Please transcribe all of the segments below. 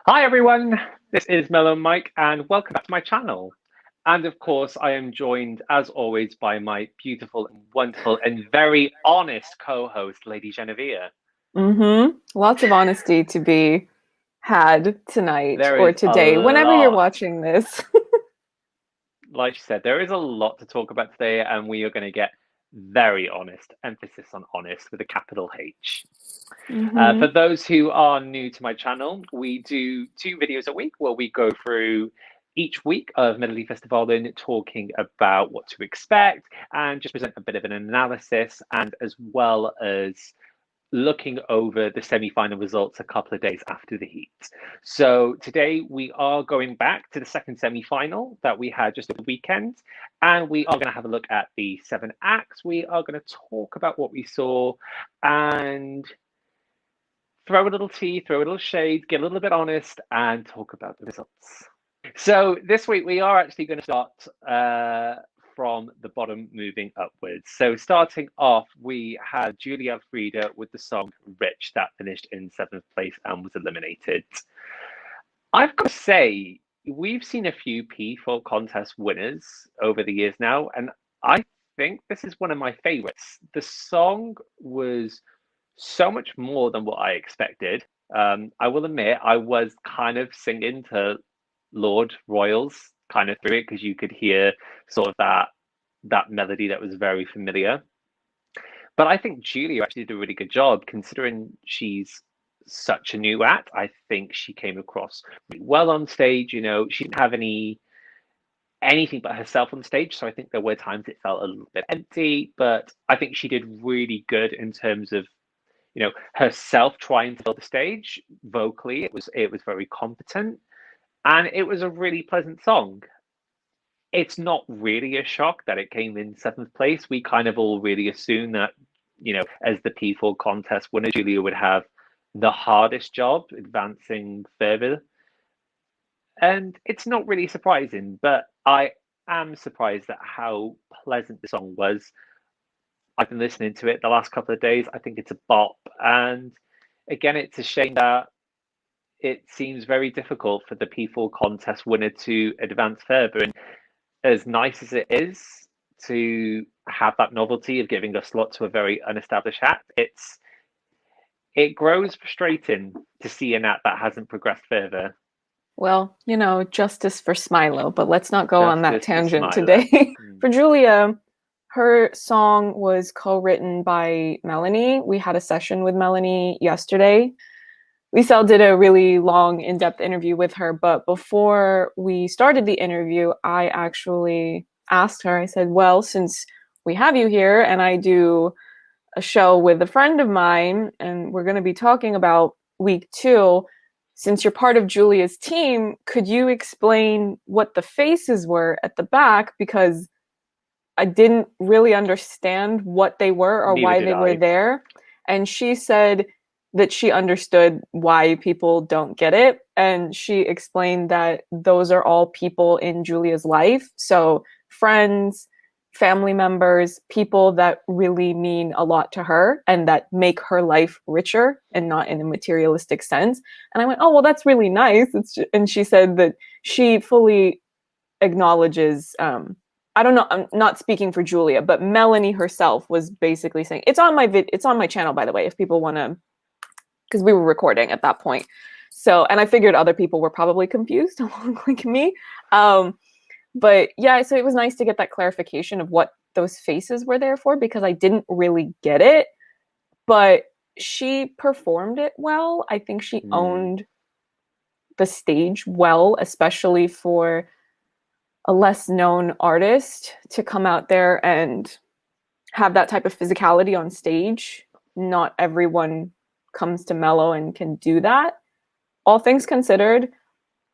Hi everyone, this is MelloMike and welcome back to my channel. And of course, I am joined as always by my beautiful and wonderful and very honest co-host, LadyJenevia. Lots of honesty to be had tonight There or is a today, whenever you're lot, watching this. like she said, there is a lot to talk about today and we are going to get very honest, emphasis on honest with a capital H. For those who are new to my channel, we do 2 videos a week where we go through each week of Melodifestivalen, talking about what to expect and just present a bit of an analysis, and as well as looking over the semi-final results a couple of days after the heat. So today we are going back to the second semi-final that we had just at the weekend, and we are going to have a look at the 7 acts. We are going to talk about what we saw and throw a little tea, throw a little shade, get a little bit honest, and talk about the results. So this week we are actually going to start from the bottom, moving upwards. So starting off, we had Julia Frida with the song Rich that finished in 7th place and was eliminated. I've got to say, we've seen a few P4 contest winners over the years now, and I think this is one of my favorites. The song was so much more than what I expected. I will admit I was kind of singing to Lord Royals kind of through it because you could hear sort of that melody that was very familiar. But I think Julia actually did a really good job considering she's such a new act. I think she came across really well on stage. You know, she didn't have anything but herself on stage. So I think there were times it felt a little bit empty, but I think she did really good in terms of, you know, herself trying to fill the stage vocally. It was very competent, and it was a really pleasant song. It's not really a shock that it came in 7th place. We kind of all really assume that, you know, as the P4 contest winner, Julia would have the hardest job advancing further. And it's not really surprising, but I am surprised at how pleasant the song was. I've been listening to it the last couple of days. I think it's a bop. And again, it's a shame that it seems very difficult for the P4 contest winner to advance further. And as nice as it is to have that novelty of giving a slot to a very unestablished act, it grows frustrating to see an act that hasn't progressed further. Well, you know, justice for Smilo, but let's not go on that Justice for tangent Smiler. today. For Julia, her song was co-written by Melanie. We had a session with Melanie yesterday. Lisel did a really long, in-depth interview with her, but before we started the interview, I actually asked her, I said, well, since we have you here and I do a show with a friend of mine and we're going to be talking about week 2, since you're part of Julia's team, could you explain what the faces were at the back? Because I didn't really understand what they were or why they were there. And she said that she understood why people don't get it. And she explained that those are all people in Julia's life. So friends, family members, people that really mean a lot to her and that make her life richer and not in a materialistic sense. And I went, oh, well, that's really nice. And she said that she fully acknowledges, I don't know, I'm not speaking for Julia, but Melanie herself was basically saying, it's on my channel, by the way, if people want to, because we were recording at that point. So, and I figured other people were probably confused along like me. But yeah, so it was nice to get that clarification of what those faces were there for, because I didn't really get it, but she performed it well. I think she owned the stage well, especially for a less known artist to come out there and have that type of physicality on stage. Not everyone comes to Mello and can do that. All things considered,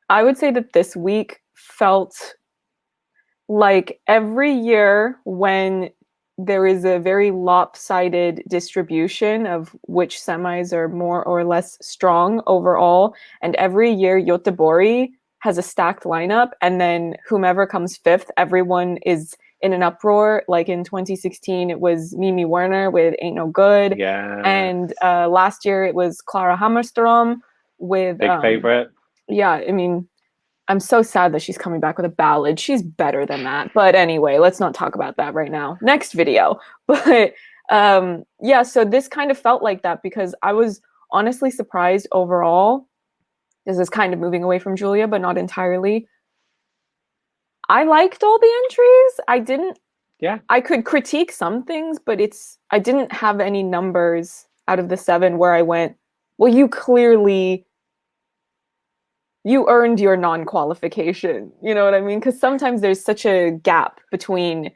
I would say that this week felt like every year when there is a very lopsided distribution of which semis are more or less strong overall, and every year Göteborg has a stacked lineup, and then whomever comes 5th, everyone is in an uproar. Like in 2016, it was Mimi Werner with Ain't No Good. Yeah. And last year it was Clara Hammerstrom with Big favorite. Yeah, I mean, I'm so sad that she's coming back with a ballad. She's better than that. But anyway, let's not talk about that right now. Next video. But yeah, so this kind of felt like that because I was honestly surprised overall. This is kind of moving away from Julia, but not entirely. I liked all the entries. I could critique some things, but I didn't have any numbers out of the 7 where I went, well, you earned your non-qualification. You know what I mean? Because sometimes there's such a gap between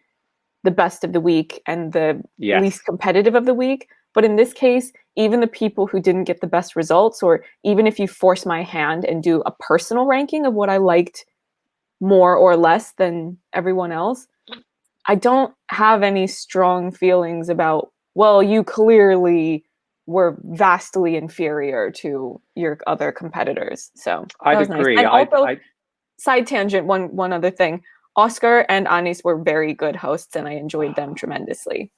the best of the week and the least competitive of the week. But in this case, even the people who didn't get the best results, or even if you force my hand and do a personal ranking of what I liked more or less than everyone else, I don't have any strong feelings about, well, you clearly were vastly inferior to your other competitors. So I'd agree. Nice. And also, side tangent, one other thing. Oscar and Anis were very good hosts, and I enjoyed them tremendously.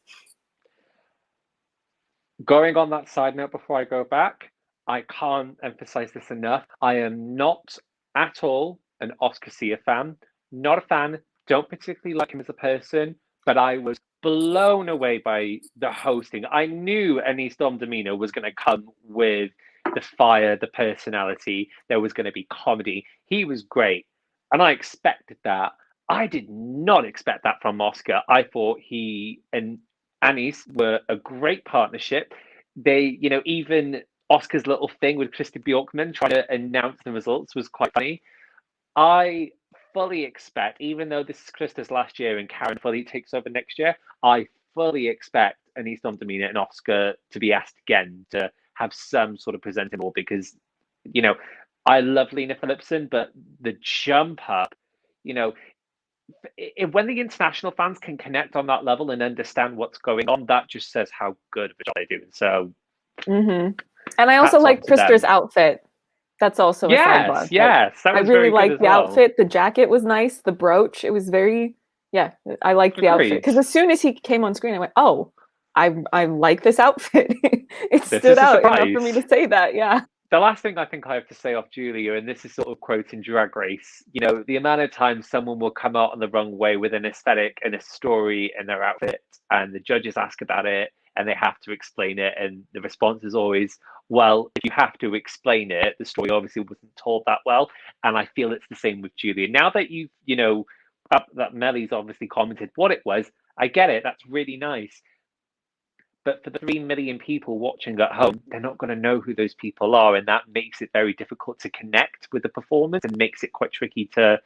Going on that side note before I go back, I can't emphasize this enough. I am not at all an Oscar Sia fan. Not a fan. Don't particularly like him as a person, but I was blown away by the hosting. I knew Anis Domdomino was going to come with the fire, the personality. There was going to be comedy. He was great, and I expected that. I did not expect that from Oscar. I thought he and Anis were a great partnership. They, even Oscar's little thing with Christy Bjorkman trying to announce the results was quite funny. I fully expect, even though this is Krista's last year and Karen fully takes over next year, I fully expect Anis Domdomino and Oscar to be asked again to have some sort of presenting more because, I love Lena Phillipson, but the jump up, when the international fans can connect on that level and understand what's going on, that just says how good of a job they're doing. So, and I also like Krista's outfit. That's also a sidebar. Yes, that was I really liked the outfit. The jacket was nice. The brooch, it was very, I liked the outfit. Because as soon as he came on screen, I went, oh, I like this outfit. It stood out enough for me to say that, yeah. The last thing I think I have to say off Julia, and this is sort of quoting Drag Race, the amount of times someone will come out on the wrong way with an aesthetic and a story in their outfit, and the judges ask about it, and they have to explain it, and the response is always, well, if you have to explain it, the story obviously wasn't told that well, and I feel it's the same with Julia. Now that that Melly's obviously commented what it was, I get it, that's really nice. But for the 3 million people watching at home, they're not going to know who those people are. And that makes it very difficult to connect with the performance and makes it quite tricky to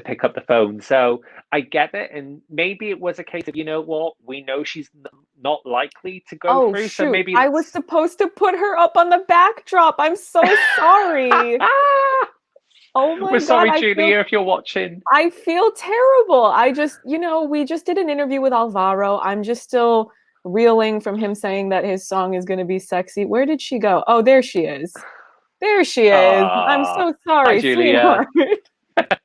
pick up the phone. So I get it. And maybe it was a case of, we know she's not likely to go through. Shoot. So maybe I was supposed to put her up on the backdrop. I'm so sorry. Oh my God. We're sorry, Julia, if you're watching. I feel terrible. I just, we just did an interview with Alvaro. I'm just still reeling from him saying that his song is going to be sexy. Where did she go? Oh, there she is. There she is. I'm so sorry, hi, Julia. Sweetheart.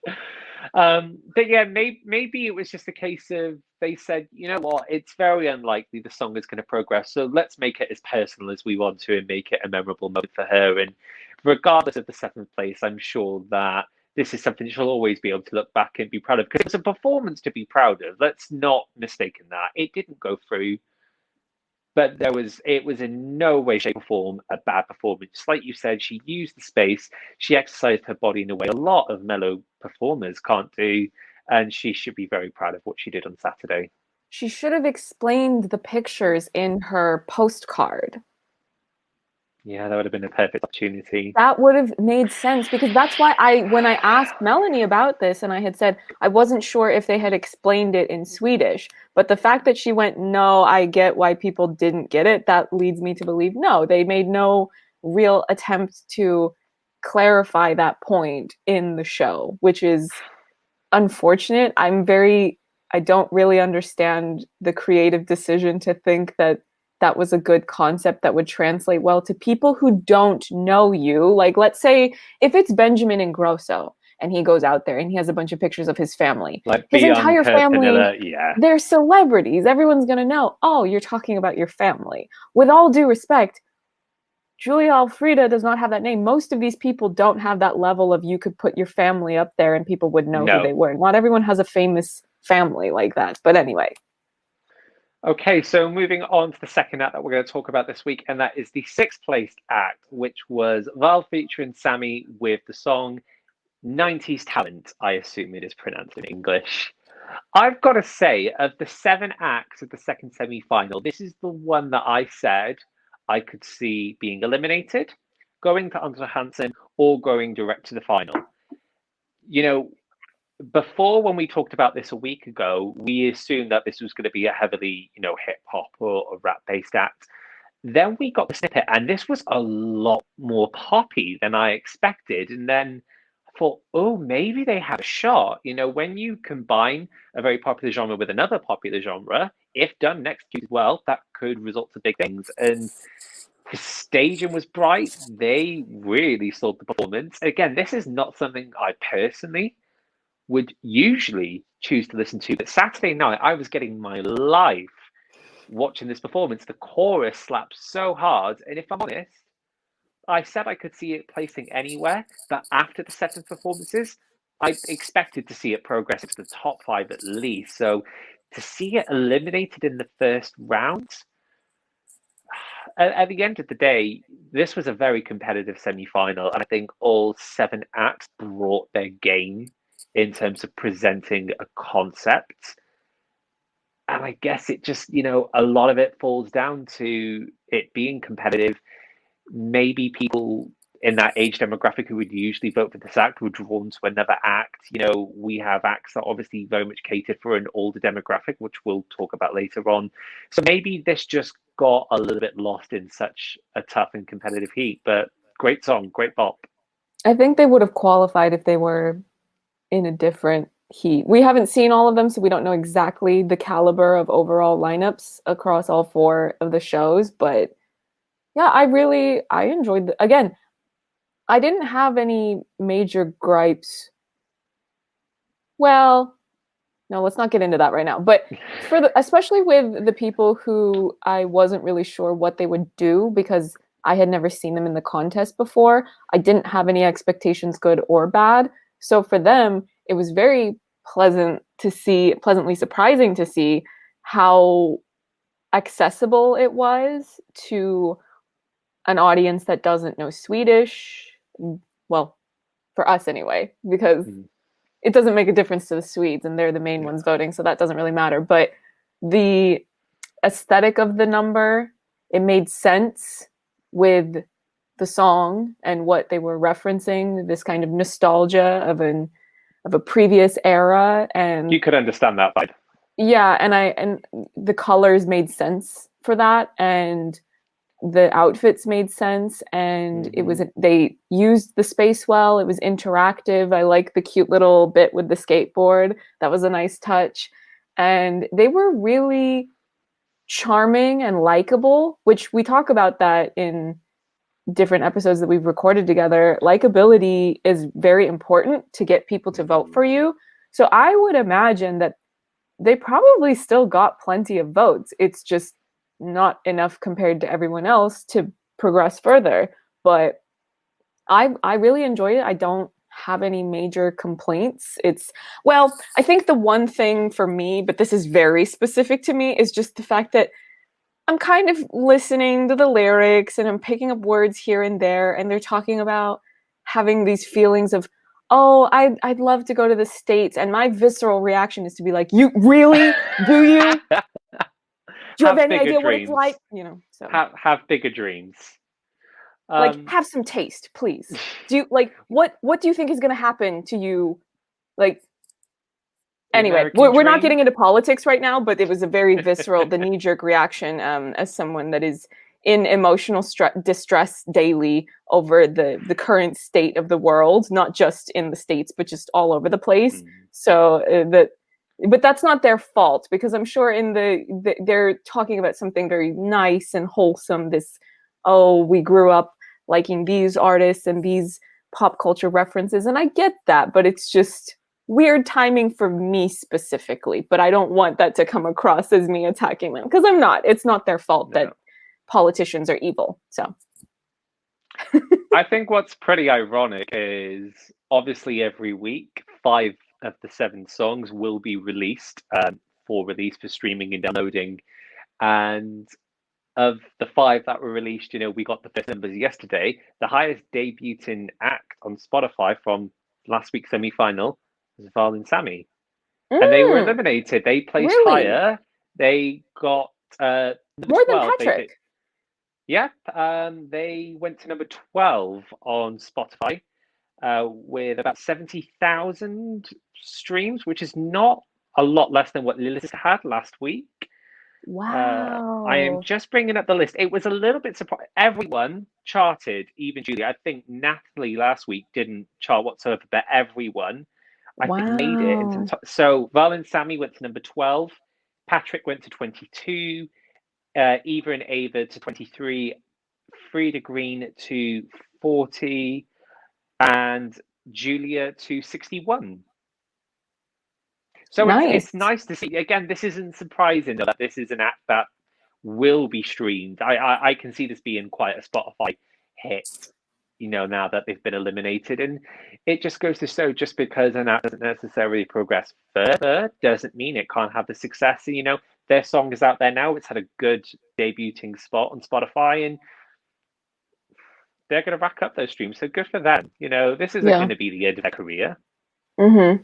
But yeah, maybe it was just a case of they said, you know what, it's very unlikely the song is going to progress, so let's make it as personal as we want to and make it a memorable moment for her. And regardless of the 7th place, I'm sure that this is something she'll always be able to look back and be proud of because it's a performance to be proud of. Let's not mistake that. It didn't go through, but it was in no way, shape, or form a bad performance. Just like you said, she used the space, she exercised her body in a way a lot of Mello performers can't do, and she should be very proud of what she did on Saturday. She should have explained the pictures in her postcard. Yeah, that would have been a perfect opportunity. That would have made sense because that's why when I asked Melanie about this and I had said I wasn't sure if they had explained it in Swedish, but the fact that she went, no, I get why people didn't get it, that leads me to believe, no, they made no real attempt to clarify that point in the show, which is unfortunate. I don't really understand the creative decision to think that was a good concept that would translate well to people who don't know you. Like, let's say if it's Benjamin Ingrosso and he goes out there and he has a bunch of pictures of his family. Like his entire family, yeah. They're celebrities. Everyone's going to know, oh, you're talking about your family. With all due respect, Julia Alfrida does not have that name. Most of these people don't have that level of you could put your family up there and people would know who they were. Not everyone has a famous family like that. But anyway. Okay, so moving on to the second act that we're going to talk about this week, and that is the sixth placed act, which was WAHL featuring SAMI with the song 90s Talent, I assume it is pronounced in English. I've got to say, of the 7 acts of the second semi-final, this is the one that I said I could see being eliminated, going to Anton Hansen, or going direct to the final. You know, before, when we talked about this a week ago, we assumed that this was going to be a heavily, hip hop or rap based act. Then we got the snippet, and this was a lot more poppy than I expected. And then I thought, oh, maybe they have a shot. When you combine a very popular genre with another popular genre, if done next to well, that could result to big things. And the staging was bright. They really sold the performance. Again, this is not something I personally would usually choose to listen to, but Saturday night I was getting my life watching this performance. The chorus slapped so hard, and if I'm honest, I said I could see it placing anywhere, but after the set of performances, I expected to see it progress into the top 5 at least. So to see it eliminated in the first round, at the end of the day, this was a very competitive semi-final, and I think all 7 acts brought their game in terms of presenting a concept. And I guess it just, a lot of it falls down to it being competitive. Maybe people in that age demographic who would usually vote for this act were drawn to another act. We have acts that obviously very much cater for an older demographic, which we'll talk about later on. So maybe this just got a little bit lost in such a tough and competitive heat. But great song, great bop. I think they would have qualified if they were in a different heat. We haven't seen all of them, so we don't know exactly the caliber of overall lineups across all 4 of the shows. But yeah, I enjoyed again, I didn't have any major gripes. Well, no, let's not get into that right now. But especially with the people who I wasn't really sure what they would do because I had never seen them in the contest before, I didn't have any expectations, good or bad. So for them, it was very pleasantly surprising to see how accessible it was to an audience that doesn't know Swedish. Well, for us anyway, because it doesn't make a difference to the Swedes and they're the main ones voting, so that doesn't really matter. But the aesthetic of the number, it made sense with the song and what they were referencing, this kind of nostalgia of a previous era, and you could understand that vibe. Yeah, and the colors made sense for that, and the outfits made sense, and they used the space well. It was interactive. I like the cute little bit with the skateboard. That was a nice touch. And they were really charming and likable, which we talk about that in different episodes that we've recorded together. Likability is very important to get people to vote for you. So I would imagine that they probably still got plenty of votes. It's just not enough compared to everyone else to progress further. But I really enjoyed it. I don't have any major complaints. I think the one thing for me, but this is very specific to me, is just the fact that I'm kind of listening to the lyrics and I'm picking up words here and there, and they're talking about having these feelings of, oh, I'd love to go to the States. And my visceral reaction is to be like, you really? Do you? Do you have any idea what it's like? So have bigger dreams. Have some taste, please. Do you what do you think is going to happen to you? Anyway, we're not getting into politics right now, but it was a very visceral, the knee-jerk reaction as someone that is in emotional distress daily over the current state of the world, not just in the States, but just all over the place. So but that's not their fault, because I'm sure they're talking about something very nice and wholesome. We grew up liking these artists and these pop culture references, and I get that, but it's just weird timing for me specifically. But I don't want that to come across as me attacking them, because I'm not. It's not their fault that politicians are evil. So I think what's pretty ironic is obviously every week, 5 of the 7 songs will be released for release for streaming and downloading. And of the 5 that were released, we got the first numbers yesterday. The highest debuting act on Spotify from last week's semi-final was WAHL and SAMI. And they were eliminated. They placed really? higher. They got More 12. than Patrick. Yep. They went to number 12 on Spotify with about 70,000 streams, which is not a lot less than what Lilith had last week. Wow. I am just bringing up the list. It was a little bit surprising. Everyone charted, even Julie. I think Natalie last week didn't chart whatsoever, but everyone, I think, made it into the top. So WAHL and SAMI went to number 12. Patrick went to 22. Eva and Ava to 23. Frida Green to 40. And Julia to 61. So it's nice to see. Again, this isn't surprising that this is an act that will be streamed. I can see this being quite a Spotify hit, now that they've been eliminated. And it just goes to show, just because an act doesn't necessarily progress further doesn't mean it can't have the success. And, their song is out there now. It's had a good debuting spot on Spotify, and they're going to rack up those streams. So good for them. This isn't going to be the end of their career. Mm-hmm.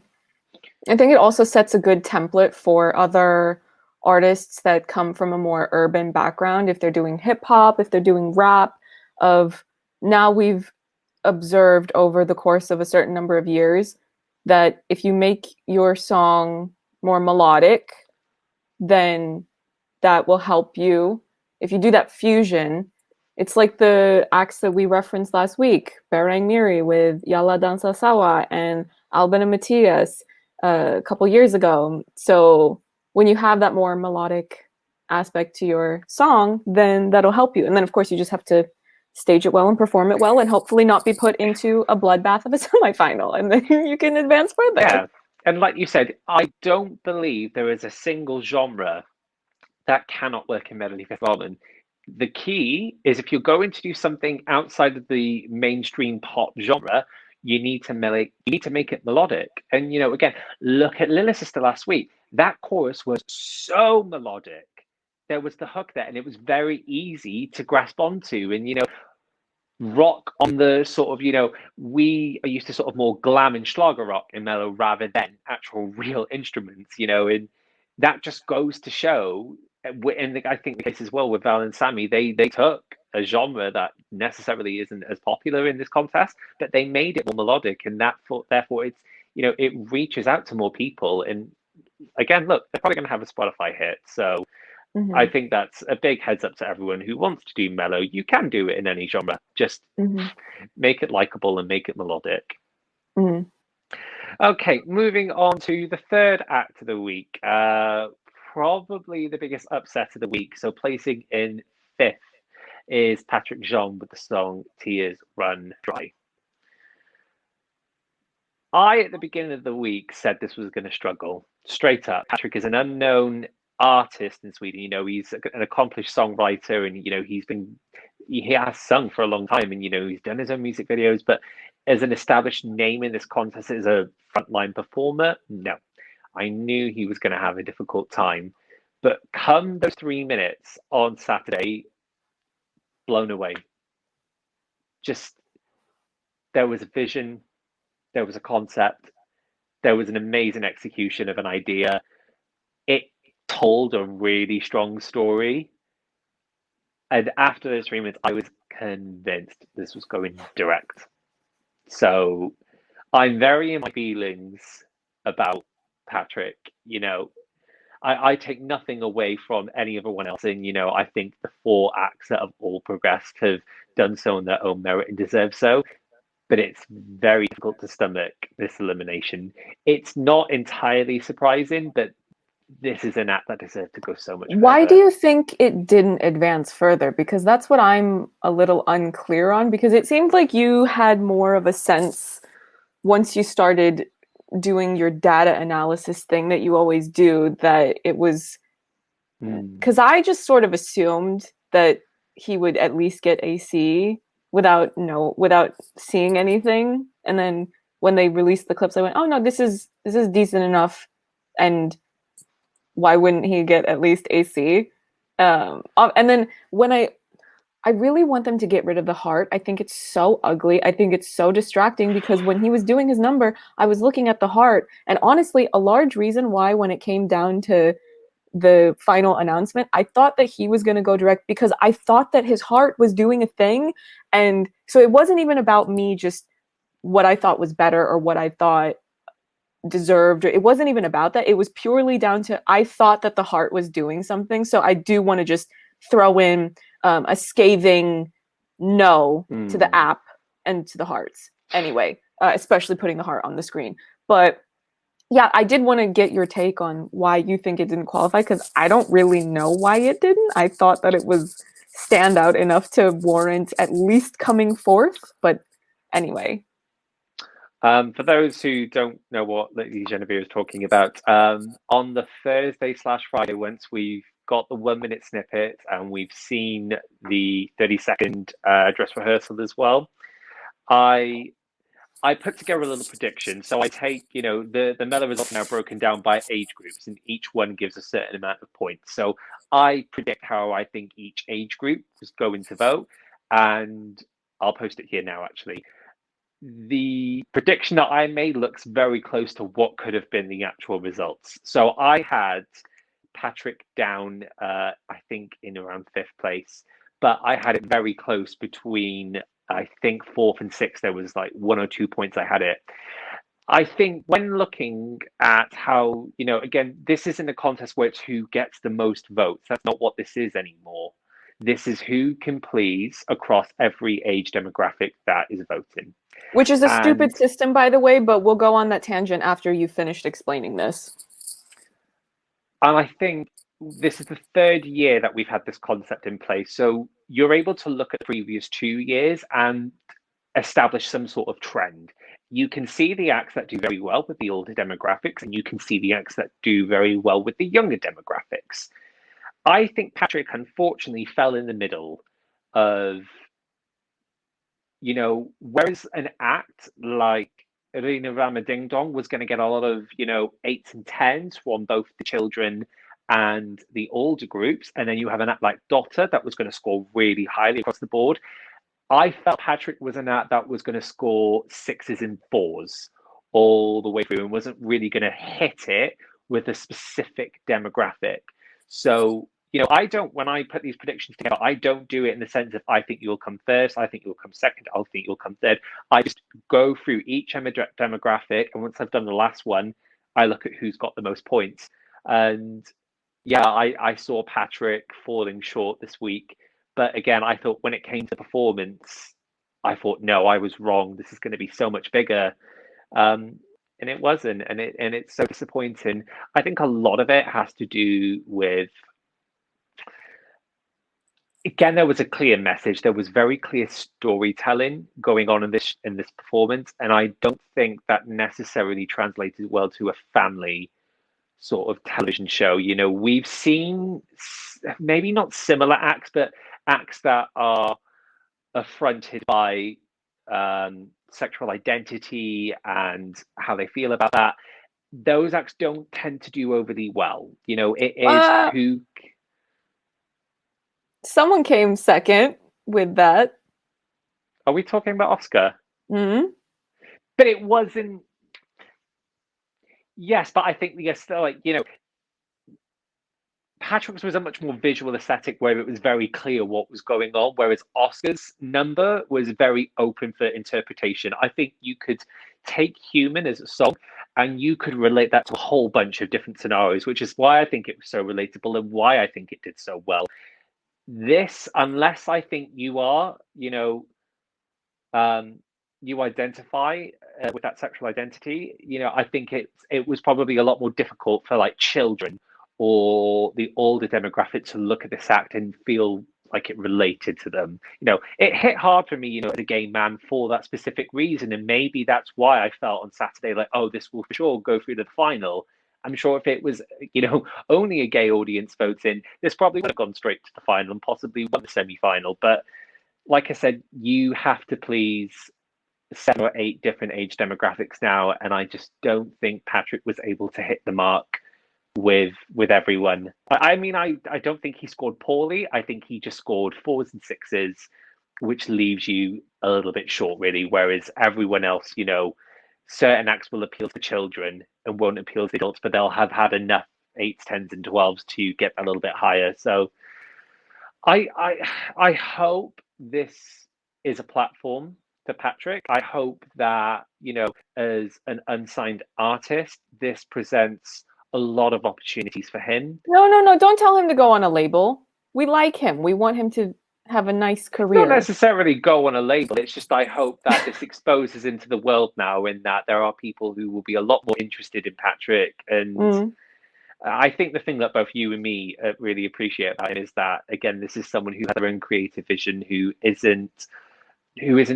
I think it also sets a good template for other artists that come from a more urban background. If they're doing hip hop, if they're doing rap, now we've observed over the course of a certain number of years that if you make your song more melodic, then that will help you. If you do that fusion, it's like the acts that we referenced last week, Berang Miri with Yalla Dansa Sawa and Alban and Matthias a couple years ago. So when you have that more melodic aspect to your song, then that'll help you. And then, of course, you just have to stage it well and perform it well and hopefully not be put into a bloodbath of a semifinal. And then you can advance further. Yeah. And like you said, I don't believe there is a single genre that cannot work in Melodifestivalen. The key is, if you're going to do something outside of the mainstream pop genre, you need to make it melodic. And again, look at Lilith's Sister last week. That chorus was so melodic. There was the hook there, and it was very easy to grasp onto. And rock on the sort of, we are used to sort of more glam and Schlager rock in Mello rather than actual real instruments. And that just goes to show. And I think the case as well with WAHL and SAMI, they took a genre that necessarily isn't as popular in this contest, but they made it more melodic, and therefore it's it reaches out to more people. And again, look, they're probably going to have a Spotify hit, so I think that's a big heads up to everyone who wants to do mellow. You can do it in any genre, just make it likable and make it melodic. Okay, moving on to the third act of the week. Probably the biggest upset of the week. So placing in 5th is Patrik Jean with the song Tears Run Dry. At the beginning of the week, said this was going to struggle. Straight up. Patrik is an unknown artist in Sweden. He's an accomplished songwriter, and he has sung for a long time, and he's done his own music videos, but as an established name in this contest as a frontline performer, no. I knew he was going to have a difficult time, but come those 3 minutes on Saturday, blown away. Just, there was a vision, there was a concept, there was an amazing execution of an idea. It told a really strong story. And after those 3 minutes, I was convinced this was going direct. So I'm very in my feelings about Patrik. I take nothing away from any of everyone else. And, I think the 4 acts that have all progressed have done so on their own merit and deserve so. But it's very difficult to stomach this elimination. It's not entirely surprising, but this is an act that deserves to go so much further. Why do you think it didn't advance further? Because that's what I'm a little unclear on, because it seemed like you had more of a sense once you started doing your data analysis thing that you always do, that it was, because I just sort of assumed that he would at least get a C, without seeing anything. And then when they released the clips, I went, oh no, this is decent enough, and why wouldn't he get at least AC? And then when I really want them to get rid of the heart. I think it's so ugly. I think it's so distracting, because when he was doing his number, I was looking at the heart. And honestly, a large reason why, when it came down to the final announcement, I thought that he was going to go direct, because I thought that his heart was doing a thing. And so it wasn't even about me just what I thought was better or what I thought deserved. It wasn't even about that. It was purely down to, I thought that the heart was doing something. So I do want to just throw in a scathing no to the app and to the hearts. Anyway, especially putting the heart on the screen. But yeah, I did want to get your take on why you think it didn't qualify, because I don't really know why it didn't. I thought that it was standout enough to warrant at least coming fourth. But anyway. For those who don't know what LadyJenevia is talking about, on the Thursday/Friday, once we've got the 1 minute snippet and we've seen the 30-second dress rehearsal as well, I put together a little prediction. So I take, the Mello results now broken down by age groups, and each one gives a certain amount of points. So I predict how I think each age group is going to vote, and I'll post it here now, actually. The prediction that I made looks very close to what could have been the actual results. So I had Patrik down, I think, in around 5th place, but I had it very close between, I think, 4th and 6th. There was like 1 or 2 points I had it. I think when looking at how, again, this isn't a contest where it's who gets the most votes. That's not what this is anymore. This is who can please across every age demographic that is voting. Which is a stupid system, by the way, but we'll go on that tangent after you've finished explaining this. And I think this is the 3rd year that we've had this concept in place. So you're able to look at the previous 2 years and establish some sort of trend. You can see the acts that do very well with the older demographics, and you can see the acts that do very well with the younger demographics. I think Patrik, unfortunately, fell in the middle of, whereas an act like Irina Rama Ding Dong was going to get a lot of, 8s and 10s from both the children and the older groups, and then you have an act like Dotter that was going to score really highly across the board. I felt Patrik was an act that was going to score 6s and 4s all the way through, and wasn't really going to hit it with a specific demographic. So, I don't, when I put these predictions together, I don't do it in the sense of I think you'll come first, I think you'll come second, I think you'll come third. I just go through each demographic, and once I've done the last one, I look at who's got the most points. And yeah, I saw Patrik falling short this week. But again, I thought when it came to performance, I thought, no, I was wrong. This is going to be so much bigger. And it wasn't. And it's so disappointing. I think a lot of it has to do with, again, there was a clear message. There was very clear storytelling going on in this performance. And I don't think that necessarily translated well to a family sort of television show. We've seen maybe not similar acts, but acts that are affronted by sexual identity and how they feel about that. Those acts don't tend to do overly well. It is who. Someone came second with that. Are we talking about Oscar? Mm-hmm. But it wasn't. Yes, but I think Patrik's was a much more visual aesthetic where it was very clear what was going on, whereas Oscar's number was very open for interpretation. I think you could take Human as a song and you could relate that to a whole bunch of different scenarios, which is why I think it was so relatable and why I think it did so well. This, unless I think you are, you identify with that sexual identity, I think it was probably a lot more difficult for like children or the older demographic to look at this act and feel like it related to them. It hit hard for me, as a gay man for that specific reason. And maybe that's why I felt on Saturday like, oh, this will for sure go through to the final. I'm sure if it was, only a gay audience voting, this probably would have gone straight to the final and possibly won the semi-final. But like I said, you have to please 7 or 8 different age demographics now, and I just don't think Patrik was able to hit the mark with everyone. I mean, I don't think he scored poorly. I think he just scored 4s and 6s, which leaves you a little bit short, really. Whereas everyone else, you know, certain acts will appeal to children and won't appeal to adults, but they'll have had enough 8s, 10s, and 12s to get a little bit higher. So I hope this is a platform for Patrik. I hope that, you know, as an unsigned artist, this presents a lot of opportunities for him. No, don't tell him to go on a label. We like him. We want him to have a nice career. Not necessarily go on a label. It's just I hope that this exposes into the world now, and that there are people who will be a lot more interested in Patrik. And I think the thing that both you and me really appreciate about him is that, again, this is someone who has their own creative vision, who isn't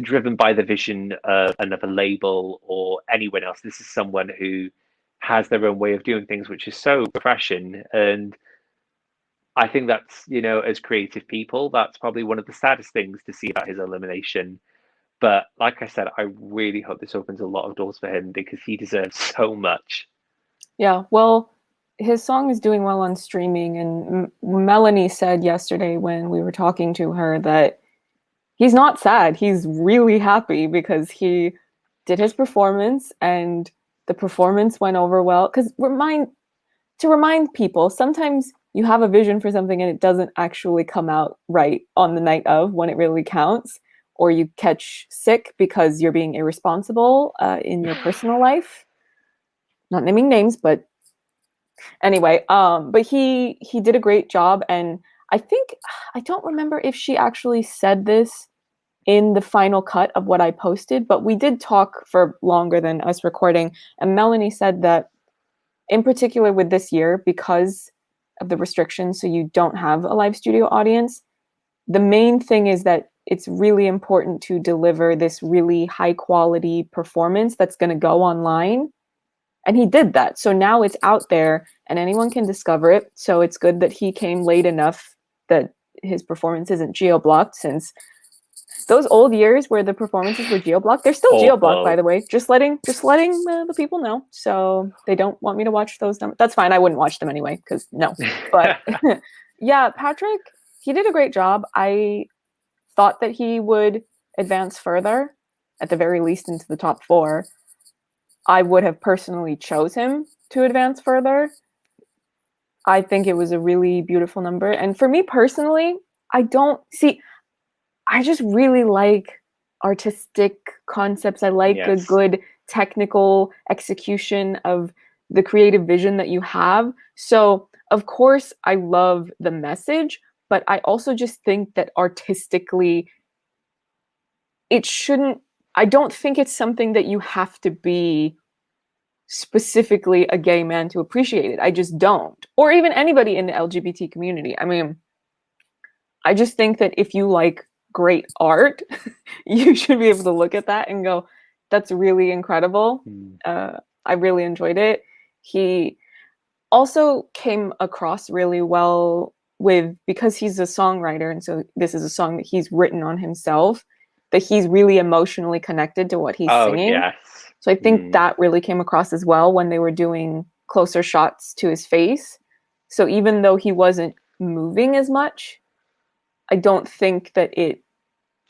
driven by the vision of another label or anyone else. This is someone who has their own way of doing things, which is so refreshing. And I think that's, you know, as creative people, that's probably one of the saddest things to see about his elimination. But like I said, I really hope this opens a lot of doors for him, because he deserves so much. Yeah, well, his song is doing well on streaming, and Melanie said yesterday when we were talking to her that he's not sad. He's really happy because he did his performance and the performance went over well. Because to remind people, sometimes you have a vision for something and it doesn't actually come out right on the night of when it really counts, or you catch sick because you're being irresponsible in your personal life. Not naming names, but anyway, but he did a great job, and I think, I don't remember if she actually said this in the final cut of what I posted, but we did talk for longer than us recording, and Melanie said that in particular with this year, because of the restrictions, so you don't have a live studio audience, the main thing is that it's really important to deliver this really high quality performance that's going to go online. And he did that. So now it's out there and anyone can discover it. So it's good that he came late enough that his performance isn't geo-blocked, since those old years where the performances were geo-blocked, they're still geo-blocked, by the way. Just letting the people know, so they don't want me to watch those. That's fine. I wouldn't watch them anyway, because no. But yeah, Patrik, he did a great job. I thought that he would advance further, at the very least into the top 4. I would have personally chose him to advance further. I think it was a really beautiful number. And for me personally, I just really like artistic concepts. I like a good technical execution of the creative vision that you have. So, of course, I love the message, but I also just think that artistically, I don't think it's something that you have to be specifically a gay man to appreciate it. I just don't. Or even anybody in the LGBT community. I mean, I just think that if you like great art, you should be able to look at that and go, that's really incredible. I really enjoyed it. He also came across really well because he's a songwriter, and so this is a song that he's written on himself, that he's really emotionally connected to what he's singing. Yes. So I think that really came across as well when they were doing closer shots to his face. So even though he wasn't moving as much, I don't think that his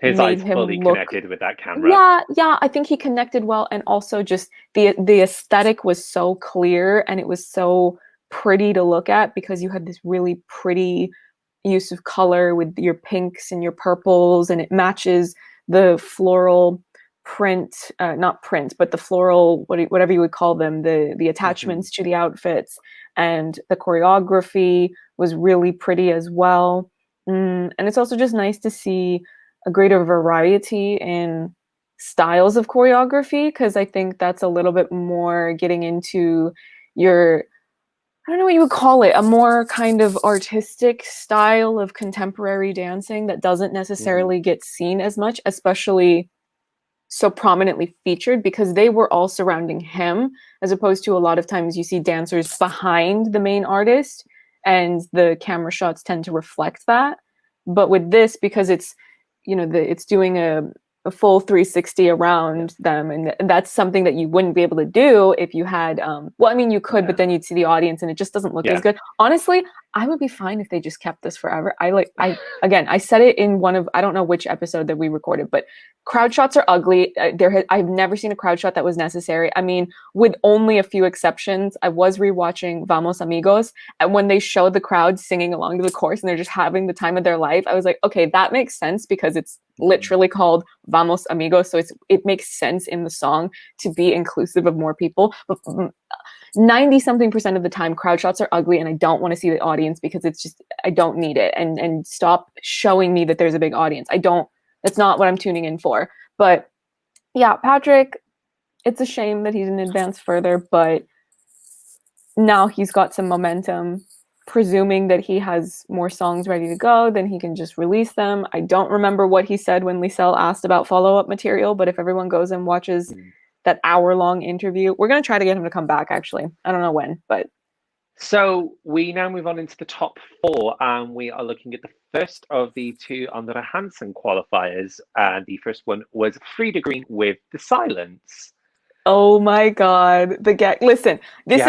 made eyes him fully connected with that camera. Yeah, I think he connected well, and also just the aesthetic was so clear and it was so pretty to look at, because you had this really pretty use of color with your pinks and your purples, and it matches the floral print, not print, but the floral, whatever you would call them, the attachments to the outfits, and the choreography was really pretty as well. And it's also just nice to see a greater variety in styles of choreography, because I think that's a little bit more getting into your, I don't know what you would call it, a more kind of artistic style of contemporary dancing that doesn't necessarily get seen as much, especially so prominently featured, because they were all surrounding him, as opposed to a lot of times you see dancers behind the main artist and the camera shots tend to reflect that. But with this, because it's it's doing a full 360 around them, and that's something that you wouldn't be able to do if you had well, I mean, you could, but then you'd see the audience and it just doesn't look as good. Honestly, I would be fine if they just kept this forever. I said it in one of, I don't know which episode that we recorded, but crowd shots are ugly. I've never seen a crowd shot that was necessary. I mean, with only a few exceptions. I was rewatching Vamos Amigos, and when they show the crowd singing along to the chorus and they're just having the time of their life, I was like, okay, that makes sense because it's literally called Vamos Amigos, so it makes sense in the song to be inclusive of more people. But 90-something% of the time, crowd shots are ugly, and I don't want to see the audience because it's just, I don't need it. And stop showing me that there's a big audience. That's not what I'm tuning in for. But yeah, Patrik, it's a shame that he didn't advance further, but now he's got some momentum. Presuming that he has more songs ready to go, then he can just release them. I don't remember what he said when Lisel asked about follow-up material, but if everyone goes and watches that hour-long interview, we're going to try to get him to come back, actually. I don't know when, but... So we now move on into the top 4, and we are looking at the first of the 2 Andre Hansen qualifiers. And the first one was Frida Green with The Silence. Oh my God. Listen, this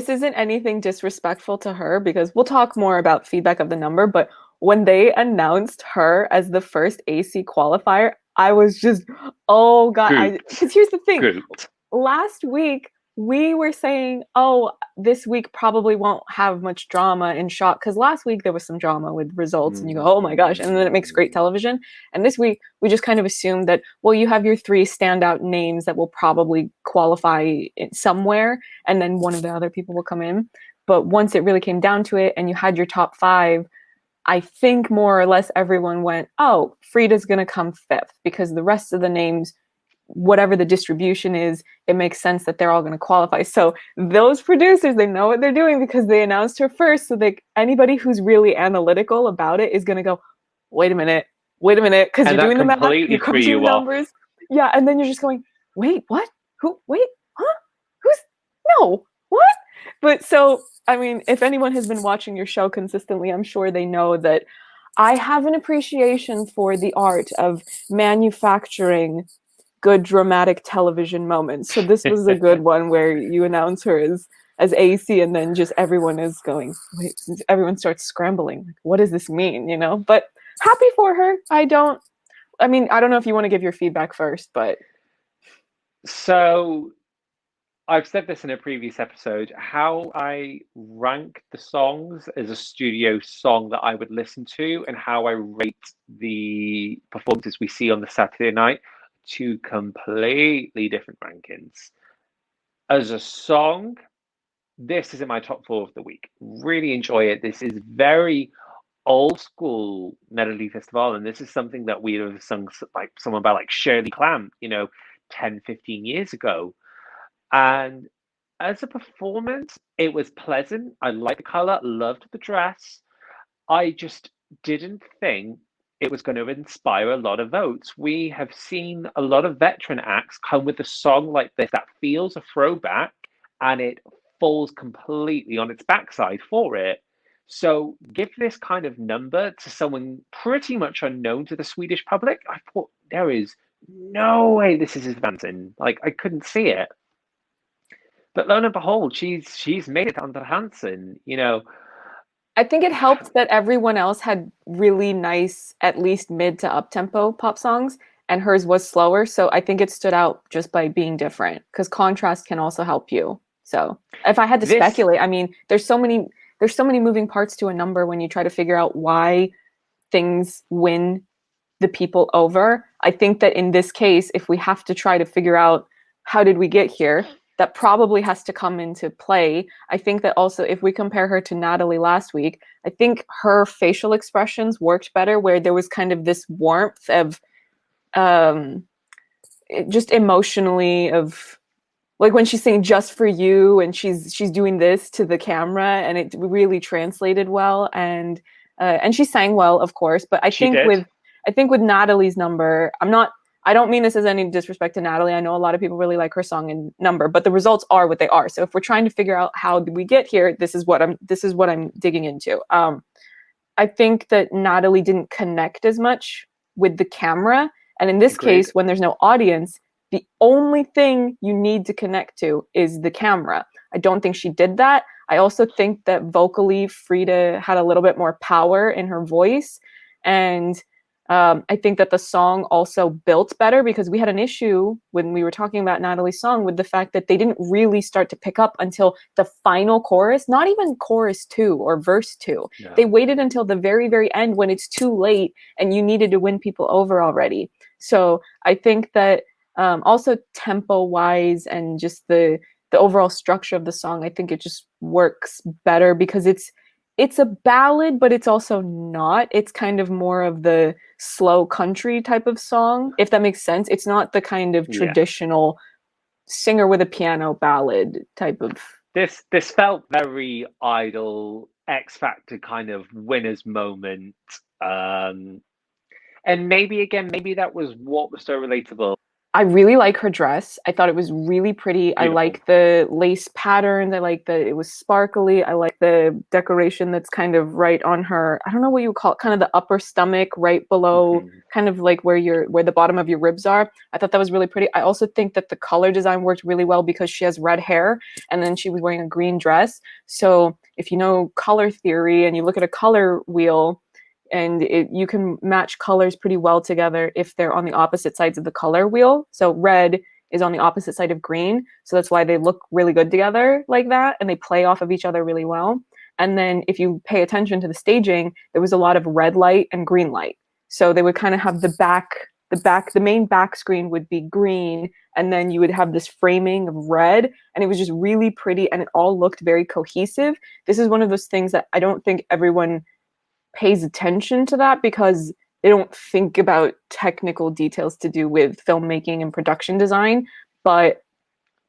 isn't anything disrespectful to her, because we'll talk more about feedback of the number, but when they announced her as the first AC qualifier, I was just, oh God. Because here's the thing. Last week, we were saying, oh, this week probably won't have much drama in Shock, because last week there was some drama with results and you go, oh my gosh, and then it makes great television. And this week we just kind of assumed that, well, you have your 3 standout names that will probably qualify somewhere, and then one of the other people will come in. But once it really came down to it and you had your top 5, I think more or less everyone went, oh, Frida's gonna come 5th, because the rest of the names, whatever the distribution is, it makes sense that they're all going to qualify. So those producers, they know what they're doing because they announced her first. So anybody who's really analytical about it is going to go, wait a minute, because you're doing the math, you're crunching the numbers. Yeah, and then you're just going, wait, what? Who? Wait, huh? No, what? But so, I mean, if anyone has been watching your show consistently, I'm sure they know that I have an appreciation for the art of manufacturing good dramatic television moments. So this was a good one where you announce her as AC, and then just everyone is going, wait, everyone starts scrambling. What does this mean? But happy for her. I don't know if you want to give your feedback first, but. So I've said this in a previous episode, how I rank the songs as a studio song that I would listen to, and how I rate the performances we see on the Saturday night. 2 completely different rankings. As a song, this is in my top 4 of the week. Really enjoy it. This is very old school Melodifestivalen, and this is something that we have sung like someone about like Shirley Clamp, 10, 15 years ago. And as a performance, it was pleasant. I liked the color, loved the dress. I just didn't think it was going to inspire a lot of votes. We have seen a lot of veteran acts come with a song like this that feels a throwback, and it falls completely on its backside for it. So give this kind of number to someone pretty much unknown to the Swedish public. I thought, there is no way this is advancing. Like, I couldn't see it. But lo and behold, she's made it under Hansen, I think it helped that everyone else had really nice, at least mid to up-tempo pop songs, and hers was slower. So I think it stood out just by being different, because contrast can also help you. So if I had to speculate, I mean, there's so many moving parts to a number when you try to figure out why things win the people over. I think that in this case, if we have to try to figure out how did we get here, that probably has to come into play. I think that also, if we compare her to Natalie last week, I think her facial expressions worked better, where there was kind of this warmth of just emotionally, of like when she's saying "just for you" and she's doing this to the camera, and it really translated well, and she sang well, of course. But I think with Natalie's number, I don't mean this as any disrespect to Natalie. I know a lot of people really like her song and number, but the results are what they are. So if we're trying to figure out how did we get here, this is what I'm digging into. I think that Natalie didn't connect as much with the camera. And in this Agreed. case, when there's no audience, the only thing you need to connect to is the camera. I don't think she did that. I also think that vocally, Frida had a little bit more power in her voice. And I think that the song also built better, because we had an issue when we were talking about Natalie's song with the fact that they didn't really start to pick up until the final chorus, not even chorus 2 or verse 2. No. They waited until the very, very end when it's too late and you needed to win people over already. So I think that also tempo wise and just the overall structure of the song, I think it just works better because it's a ballad, but it's also not. It's kind of more of the slow country type of song, if that makes sense. It's not the kind of traditional singer with a piano ballad type of. This felt very Idol, X Factor kind of winner's moment. And maybe that was what was so relatable. I really like her dress. I thought it was really pretty. Beautiful. I like the lace patterns. I like that it was sparkly. I like the decoration that's kind of right on her. I don't know what you would call it, kind of the upper stomach, right below, kind of like where the bottom of your ribs are. I thought that was really pretty. I also think that the color design worked really well because she has red hair and then she was wearing a green dress. So if you know color theory and you look at a color wheel, and you can match colors pretty well together if they're on the opposite sides of the color wheel. So red is on the opposite side of green. So that's why they look really good together like that. And they play off of each other really well. And then if you pay attention to the staging, there was a lot of red light and green light. So they would kind of have the main back screen would be green. And then you would have this framing of red. And it was just really pretty. And it all looked very cohesive. This is one of those things that I don't think everyone pays attention to, that because they don't think about technical details to do with filmmaking and production design, but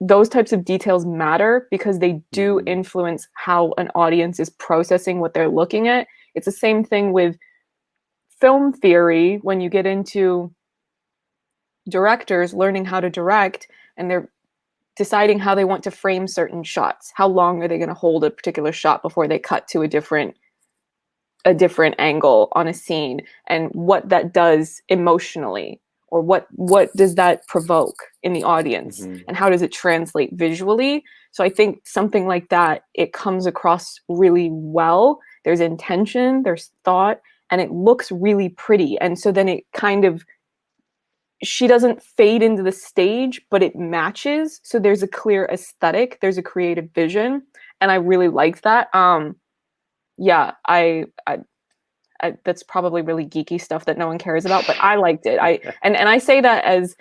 those types of details matter because they do influence how an audience is processing what they're looking at. It's the same thing with film theory when you get into directors learning how to direct and they're deciding how they want to frame certain shots. How long are they going to hold a particular shot before they cut to a different angle on a scene, and what that does emotionally, or what does that provoke in the audience, and how does it translate visually. So I think something like that, it comes across really well. There's intention, there's thought, and it looks really pretty. And so then it kind of, she doesn't fade into the stage, but it matches. So there's a clear aesthetic, there's a creative vision, and I really liked that. Yeah, I that's probably really geeky stuff that no one cares about, but I liked it. And I say that as,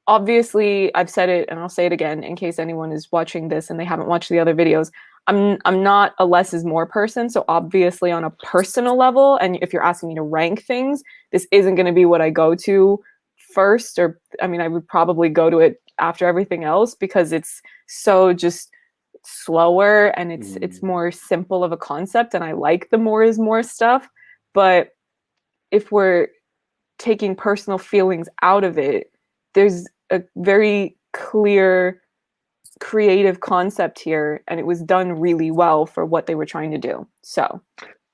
obviously I've said it and I'll say it again in case anyone is watching this and they haven't watched the other videos. I'm not a less is more person. So obviously on a personal level, and if you're asking me to rank things, this isn't going to be what I go to first, or I mean, I would probably go to it after everything else because it's so just slower and it's more simple of a concept, and I like the more is more stuff. But if we're taking personal feelings out of it, there's a very clear creative concept here, and it was done really well for what they were trying to do. So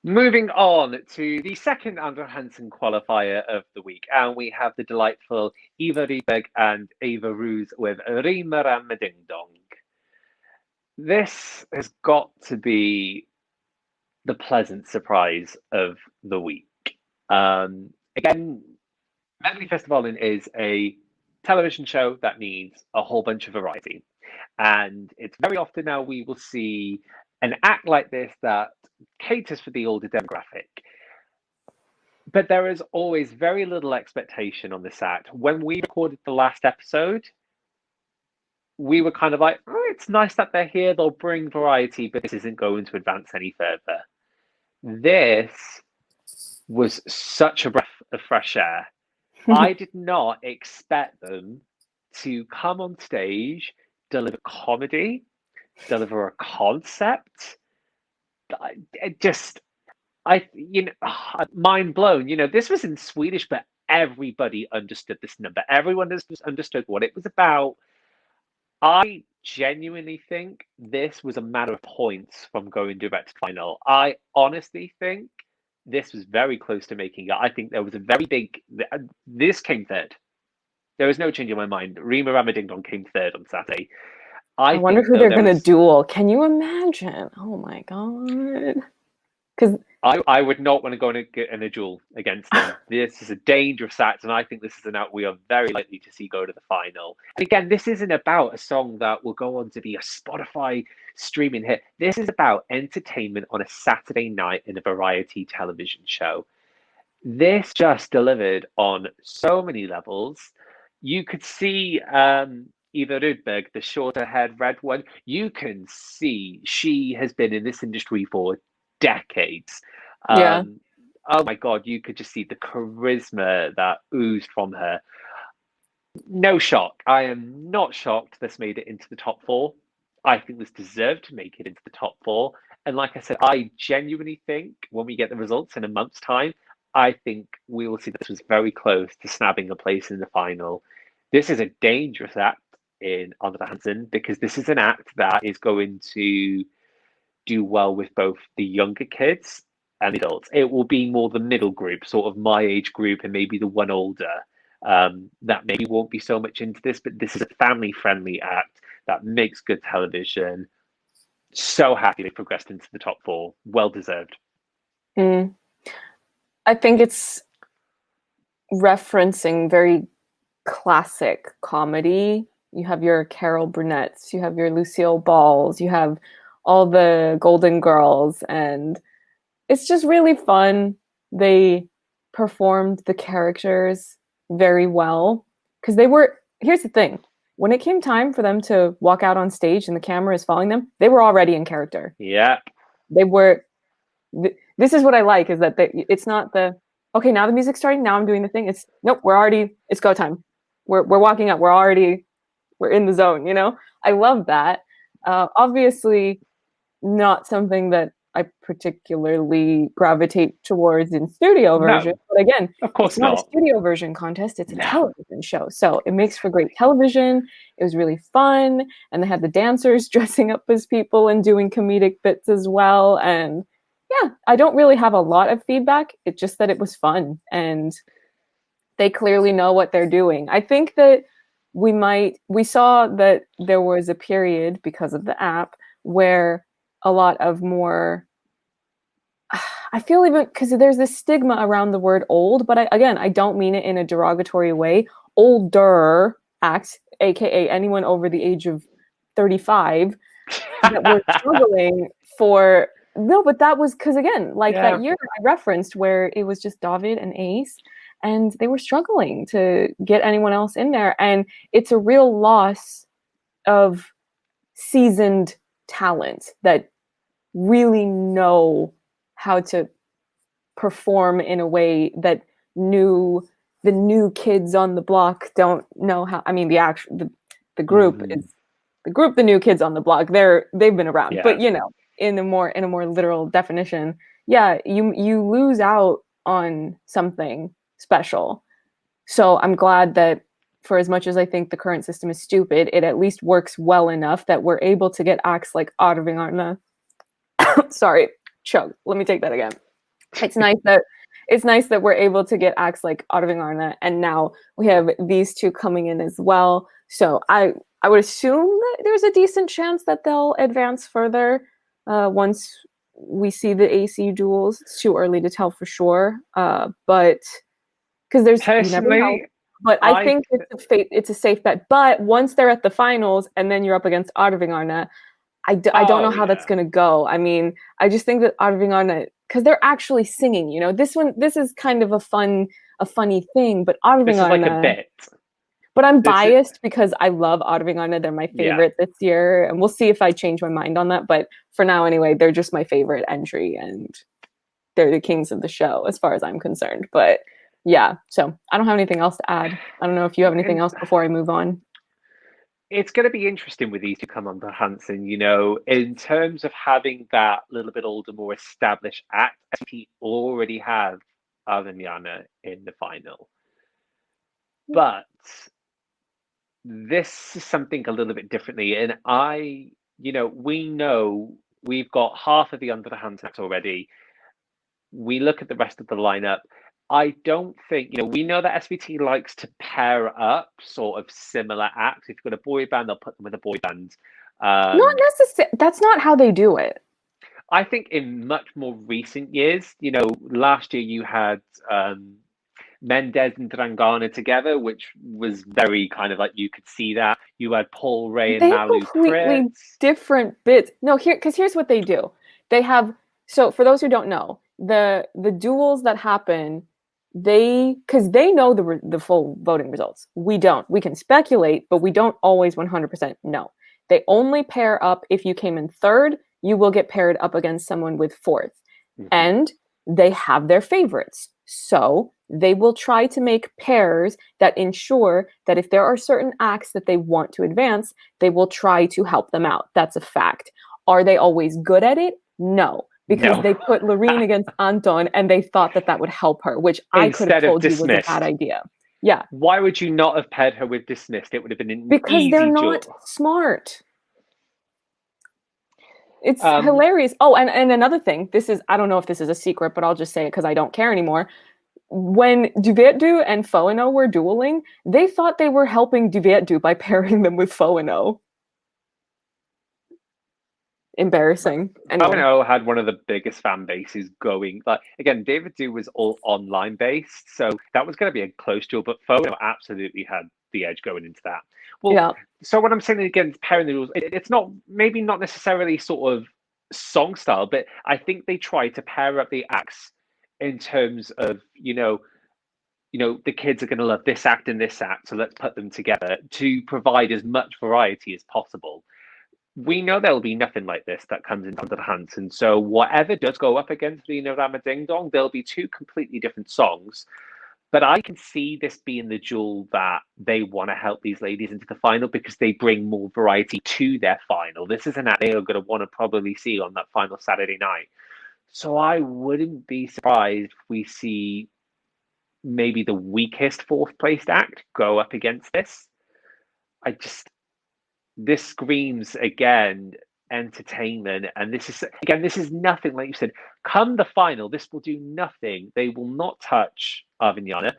moving on to the second Andrew Hansen qualifier of the week, and we have the delightful Eva Rydberg and Eva Roos with Rimmer and Ding Dong. This has got to be the pleasant surprise of the week. Again, Melodifestivalen is a television show that needs a whole bunch of variety. And it's very often now we will see an act like this that caters for the older demographic. But there is always very little expectation on this act. When we recorded the last episode, we were kind of like, oh, it's nice that they're here, they'll bring variety, but this isn't going to advance any further. This was such a breath of fresh air. I did not expect them to come on stage, deliver comedy, deliver a concept. Mind blown. This was in Swedish, but everybody understood this number. Everyone just understood what it was about. I genuinely think this was a matter of points from going direct to final. I honestly think this was very close to making it. I think there was a very big. This came third. There was no change in my mind. Rima Rama Ding Dong came third on Saturday. I wonder who they're going to duel. Can you imagine? Oh my god. Because I would not want to go in a duel against them. This is a dangerous act, and I think this is an act we are very likely to see go to the final. And again, this isn't about a song that will go on to be a Spotify streaming hit. This is about entertainment on a Saturday night in a variety television show. This just delivered on so many levels. You could see Eva Rydberg, the shorter-haired red one. You can see she has been in this industry for decades. Yeah. Oh my God, you could just see the charisma that oozed from her. No shock. I am not shocked this made it into the top four. I think this deserved to make it into the top four. And like I said, I genuinely think when we get the results in a month's time, I think we will see this was very close to snapping a place in the final. This is a dangerous act in On the Hansen because this is an act that is going to do well with both the younger kids and the adults. It will be more the middle group, sort of my age group and maybe the one older. That maybe won't be so much into this, but this is a family-friendly act that makes good television. So happy they progressed into the top four. Well deserved. I think it's referencing very classic comedy. You have your Carol Burnett's, you have your Lucille Balls, you have all the Golden Girls, and it's just really fun. They performed the characters very well because they were, here's the thing, when it came time for them to walk out on stage and the camera is following them, they were already in character. Yeah. They were, this is what I like, is that it's not the, okay, now the music's starting, now I'm doing the thing. It's, nope, it's go time. We're walking up, we're in the zone, you know? I love that. Obviously, not something that I particularly gravitate towards in studio version. No, but again, of course it's not a studio version contest, it's a television show. So it makes for great television. It was really fun. And they had the dancers dressing up as people and doing comedic bits as well. And yeah, I don't really have a lot of feedback. It's just that it was fun. And they clearly know what they're doing. I think that we saw that there was a period because of the app where a lot of more, I feel even, because there's this stigma around the word old, but I don't mean it in a derogatory way. Older acts, aka anyone over the age of 35, that were struggling for, no, but that was because, again, like that year I referenced where it was just David and Ace, and they were struggling to get anyone else in there. And it's a real loss of seasoned talent that really know how to perform in a way that the new kids on the block don't know how. I mean, the group is the new kids on the block. They've been around, but you know, in a more literal definition, yeah, you lose out on something special. So I'm glad that, for as much as I think the current system is stupid, it at least works well enough that we're able to get acts like Arvingarna. Sorry, chug. Let me take that again. It's nice that we're able to get acts like Arvingarna, and now we have these two coming in as well. So I would assume that there's a decent chance that they'll advance further once we see the AC duels. It's too early to tell for sure, but because there's, you never know. But I think it's a safe bet. But once they're at the finals and then you're up against Arvingarna, I don't know how that's going to go. I mean, I just think that Arvingarna, because they're actually singing, you know, this is kind of a funny thing, but Arvingarna, this is like a bit. But I'm biased because I love Arvingarna. They're my favorite this year, and we'll see if I change my mind on that. But for now, anyway, they're just my favorite entry, and they're the kings of the show as far as I'm concerned. But yeah, so I don't have anything else to add. I don't know if you have anything else before I move on. It's going to be interesting with these two come on the Hansen, you know, in terms of having that little bit older, more established act. SVT already have Arvingarna in the final. But this is something a little bit differently. And we know we've got half of the Under the Hansen acts already. we look at the rest of the lineup. I don't think, we know that SVT likes to pair up sort of similar acts. If you've got a boy band, they'll put them with a boy band. Not necessarily. That's not how they do it. I think in much more recent years, last year you had Mendez and Drangana together, which was very kind of like, you could see that. You had Paul Ray and They Malu completely Pritz. different bits. No, because here's what they do. They have, so for those who don't know, the duels that happen, because they know the full voting results. We don't. We can speculate, but we don't always 100% know. They only pair up if you came in third, you will get paired up against someone with fourth. Mm-hmm. And they have their favorites. So they will try to make pairs that ensure that if there are certain acts that they want to advance, they will try to help them out. That's a fact. Are they always good at it? No. Because they put Loreen against Anton and they thought that would help her, which I could have told you was a bad idea. Yeah. Why would you not have paired her with Dismissed? It would have been an because easy they're not duel. Smart. It's hilarious. Oh, and another thing, I don't know if this is a secret, but I'll just say it because I don't care anymore. When Duvetdu and Foano were dueling, they thought they were helping Duvetdu by pairing them with Foano. Embarrassing. Anyway. Foano had one of the biggest fan bases going. Like, again, Duvetdu was all online based, so that was going to be a close duel, but Foano absolutely had the edge going into that. Well, yeah. So what I'm saying against pairing the rules, it's not necessarily sort of song style, but I think they try to pair up the acts in terms of, the kids are going to love this act and this act, so let's put them together to provide as much variety as possible. We know there'll be nothing like this that comes into the hands, and so whatever does go up against the Rama Ding Dong, there'll be two completely different songs. But I can see this being the duel that they want to help these ladies into the final because they bring more variety to their final. This is an act they are going to want to probably see on that final Saturday night. So I wouldn't be surprised if we see maybe the weakest fourth placed act go up against this. This screams, again, entertainment, and this is nothing, like you said, come the final, this will do nothing. They will not touch Arvignana.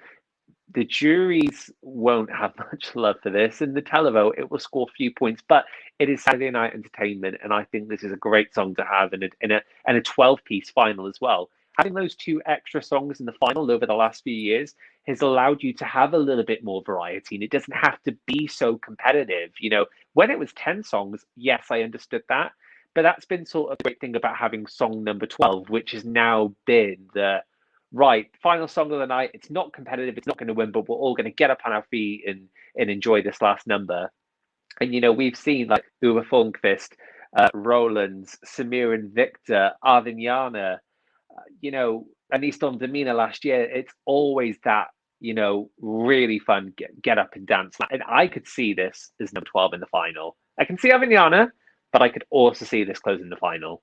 The juries won't have much love for this, and the televote, it will score a few points, but it is Saturday night entertainment, and I think this is a great song to have in a 12-piece final as well. Having those two extra songs in the final over the last few years has allowed you to have a little bit more variety, and it doesn't have to be so competitive. When it was 10 songs, yes, I understood that, but that's been sort of the great thing about having song number 12, which has now been the final song of the night. It's not competitive, it's not going to win, but we're all going to get up on our feet and enjoy this last number. And we've seen like Uwe Funkvist, Roland, Samir and Victor, Arvignana, Anis Don Domina last year. It's always that, really fun get up and dance. And I could see this as number 12 in the final. I can see Arvignana, but I could also see this closing the final.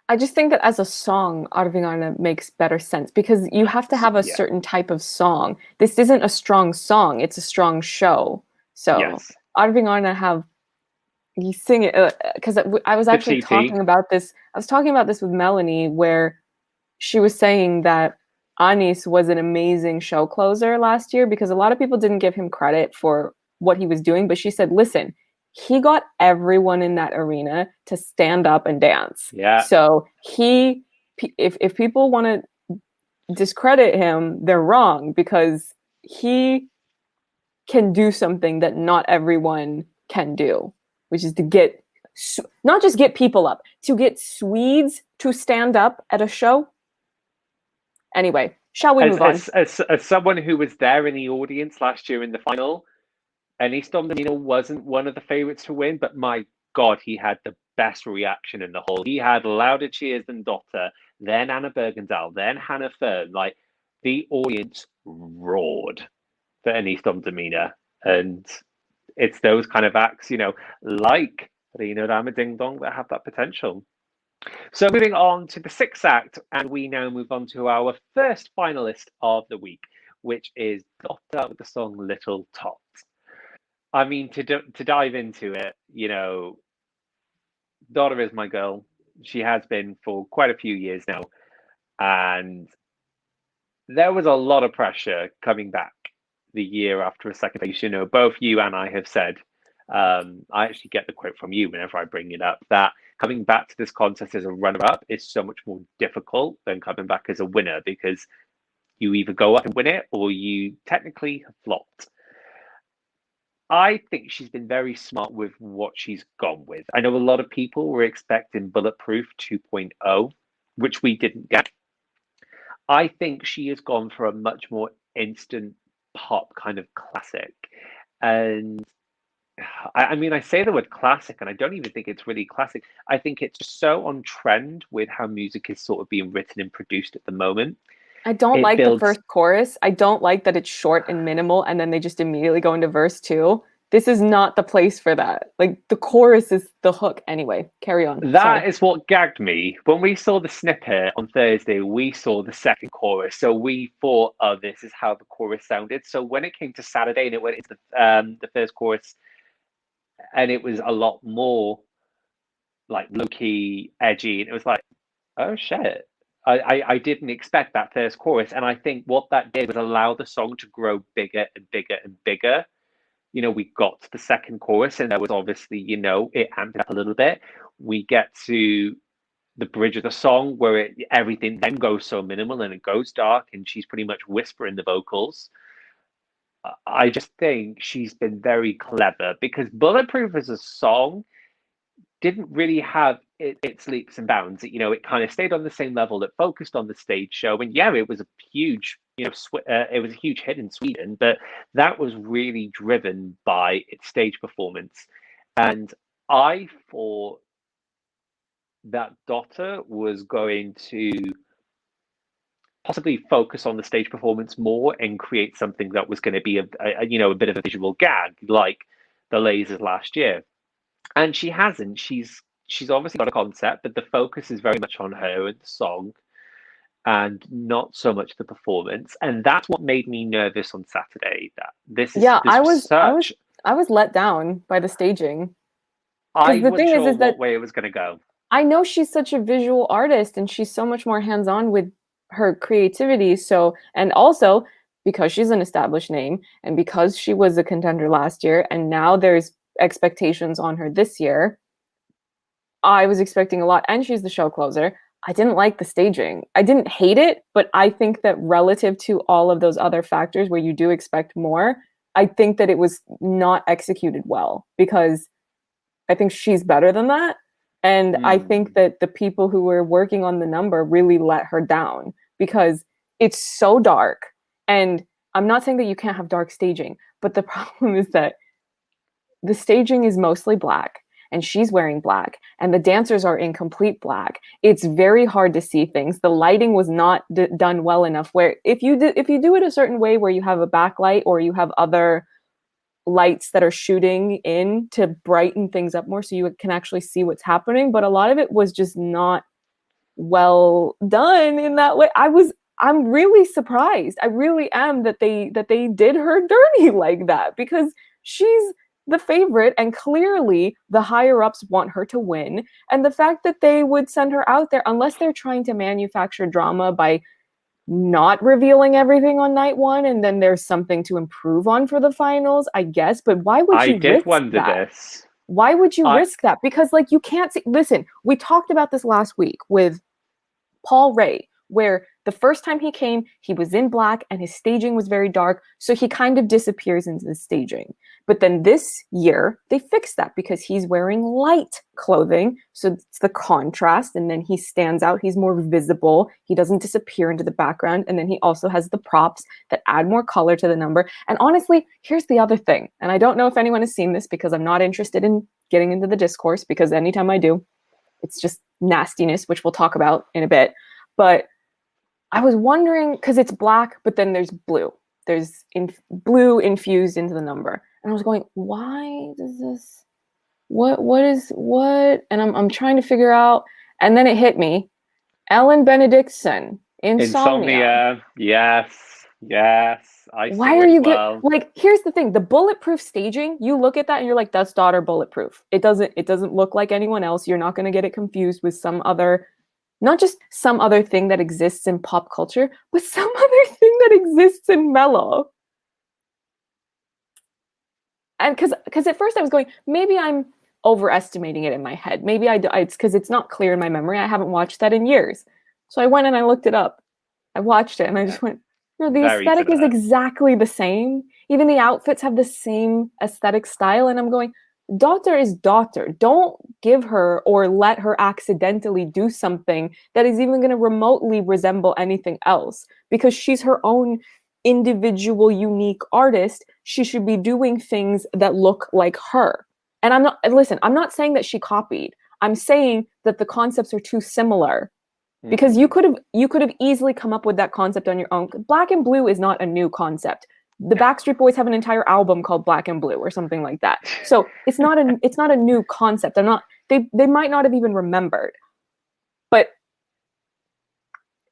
I just think that as a song, Arvignana makes better sense because you have to have a certain type of song. This isn't a strong song, it's a strong show. So Arvignana you sing it, because I was actually talking about this. I was talking about this with Melanie, where she was saying that Anis was an amazing show closer last year because a lot of people didn't give him credit for what he was doing. But she said, listen, he got everyone in that arena to stand up and dance. Yeah. So if people want to discredit him, they're wrong because he can do something that not everyone can do, which is to not just get people up, to get Swedes to stand up at a show. Anyway, shall we move on? As someone who was there in the audience last year in the final, Anis Don Domina wasn't one of the favourites to win, but my God, he had the best reaction in the whole. He had louder cheers than Dotter, then Anna Bergendahl, then Hannah Fern. Like, the audience roared for Anis Don Domina. And it's those kind of acts, like Rino Rama Ding Dong, that have that potential. So moving on to the sixth act, and we now move on to our first finalist of the week, which is Dotter with the song Little Tot. I mean, to dive into it, Dotter is my girl. She has been for quite a few years now. And there was a lot of pressure coming back the year after a second place. You know, both you and I have said, I actually get the quote from you whenever I bring it up, that coming back to this contest as a runner-up is so much more difficult than coming back as a winner, because you either go up and win it or you technically have flopped. I think she's been very smart with what she's gone with. I know a lot of people were expecting Bulletproof 2.0, which we didn't get. I think she has gone for a much more instant pop kind of classic. And I mean, I say the word classic, and I don't even think it's really classic. I think it's just so on trend with how music is sort of being written and produced at the moment. I don't like the first chorus. I don't like that it's short and minimal, and then they just immediately go into verse 2. This is not the place for that. Like, the chorus is the hook. Anyway, carry on. That is what gagged me. When we saw the snippet on Thursday, we saw the second chorus. So we thought, oh, this is how the chorus sounded. So when it came to Saturday and it went into the first chorus, and it was a lot more like low-key, edgy, and it was like, oh, shit. I didn't expect that first chorus. And I think what that did was allow the song to grow bigger and bigger and bigger. You know, we got to the second chorus and there was obviously, you know, it amped up a little bit. We get to the bridge of the song where everything then goes so minimal and it goes dark and she's pretty much whispering the vocals. I just think she's been very clever, because Bulletproof as a song didn't really have its leaps and bounds. You know, it kind of stayed on the same level. It focused on the stage show, and yeah, it was a huge, you know, it was a huge hit in Sweden. But that was really driven by its stage performance, and I thought that Dotter was going to possibly focus on the stage performance more and create something that was going to be a bit of a visual gag, like the lasers last year. And she hasn't. She's obviously got a concept, but the focus is very much on her and the song, and not so much the performance. And that's what made me nervous on Saturday. That I was let down by the staging. I wasn't sure what way it was going to go. I know she's such a visual artist, and she's so much more hands-on with her creativity. So, and also because she's an established name, and because she was a contender last year, and now there's expectations on her this year, I was expecting a lot, and she's the show closer. I didn't like the staging. I didn't hate it, but I think that relative to all of those other factors where you do expect more, I think that it was not executed well, because I think she's better than that. And I think that the people who were working on the number really let her down, because it's so dark. And I'm not saying that you can't have dark staging, but the problem is that the staging is mostly black, and she's wearing black, and the dancers are in complete black. It's very hard to see things. The lighting was not done well enough, where if you do it a certain way where you have a backlight or you have other lights that are shooting in to brighten things up more so you can actually see what's happening, but a lot of it was just not well done in that way. I'm really surprised. I really am that they did her dirty like that, because she's the favorite, and clearly the higher ups want her to win. And the fact that they would send her out there, unless they're trying to manufacture drama by not revealing everything on night one, and then there's something to improve on for the finals, I guess. But why would you risk that? Why would you risk that? Because, like, you can't see. Listen, we talked about this last week with Paul Ray, where the first time he came, he was in black and his staging was very dark, so he kind of disappears into the staging. But then this year, they fixed that because he's wearing light clothing, so it's the contrast, and then he stands out, he's more visible, he doesn't disappear into the background, and then he also has the props that add more color to the number. And honestly, here's the other thing, and I don't know if anyone has seen this because I'm not interested in getting into the discourse, because anytime I do, it's just nastiness, which we'll talk about in a bit. But I was wondering, because it's black, but then there's blue. There's blue infused into the number. And I was going, why does this, what is, and I'm trying to figure out, and then it hit me. Ellen Benedictson, Insomnia. Yes. Why are you like, here's the thing, the Bulletproof staging, you look at that and you're like, that's Daughter Bulletproof. It doesn't look like anyone else. You're not going to get it confused with some other not just some other thing that exists in pop culture, but some other thing that exists in Mello. And because at first I was going, maybe I'm overestimating it in my head. Maybe it's because it's not clear in my memory. I haven't watched that in years. So I went and I looked it up. I watched it and I just went, no, the aesthetic is exactly the same. Even the outfits have the same aesthetic style. And I'm going, daughter is daughter. Don't give her or let her accidentally do something that is even going to remotely resemble anything else, because she's her own individual, unique artist. She should be doing things that look like her. And I'm not saying that she copied. I'm saying that the concepts are too similar. Because you could have easily come up with that concept on your own. Black and Blue is not a new concept. The Backstreet Boys have an entire album called Black and Blue or something like that. So it's not a new concept. They might not have even remembered. But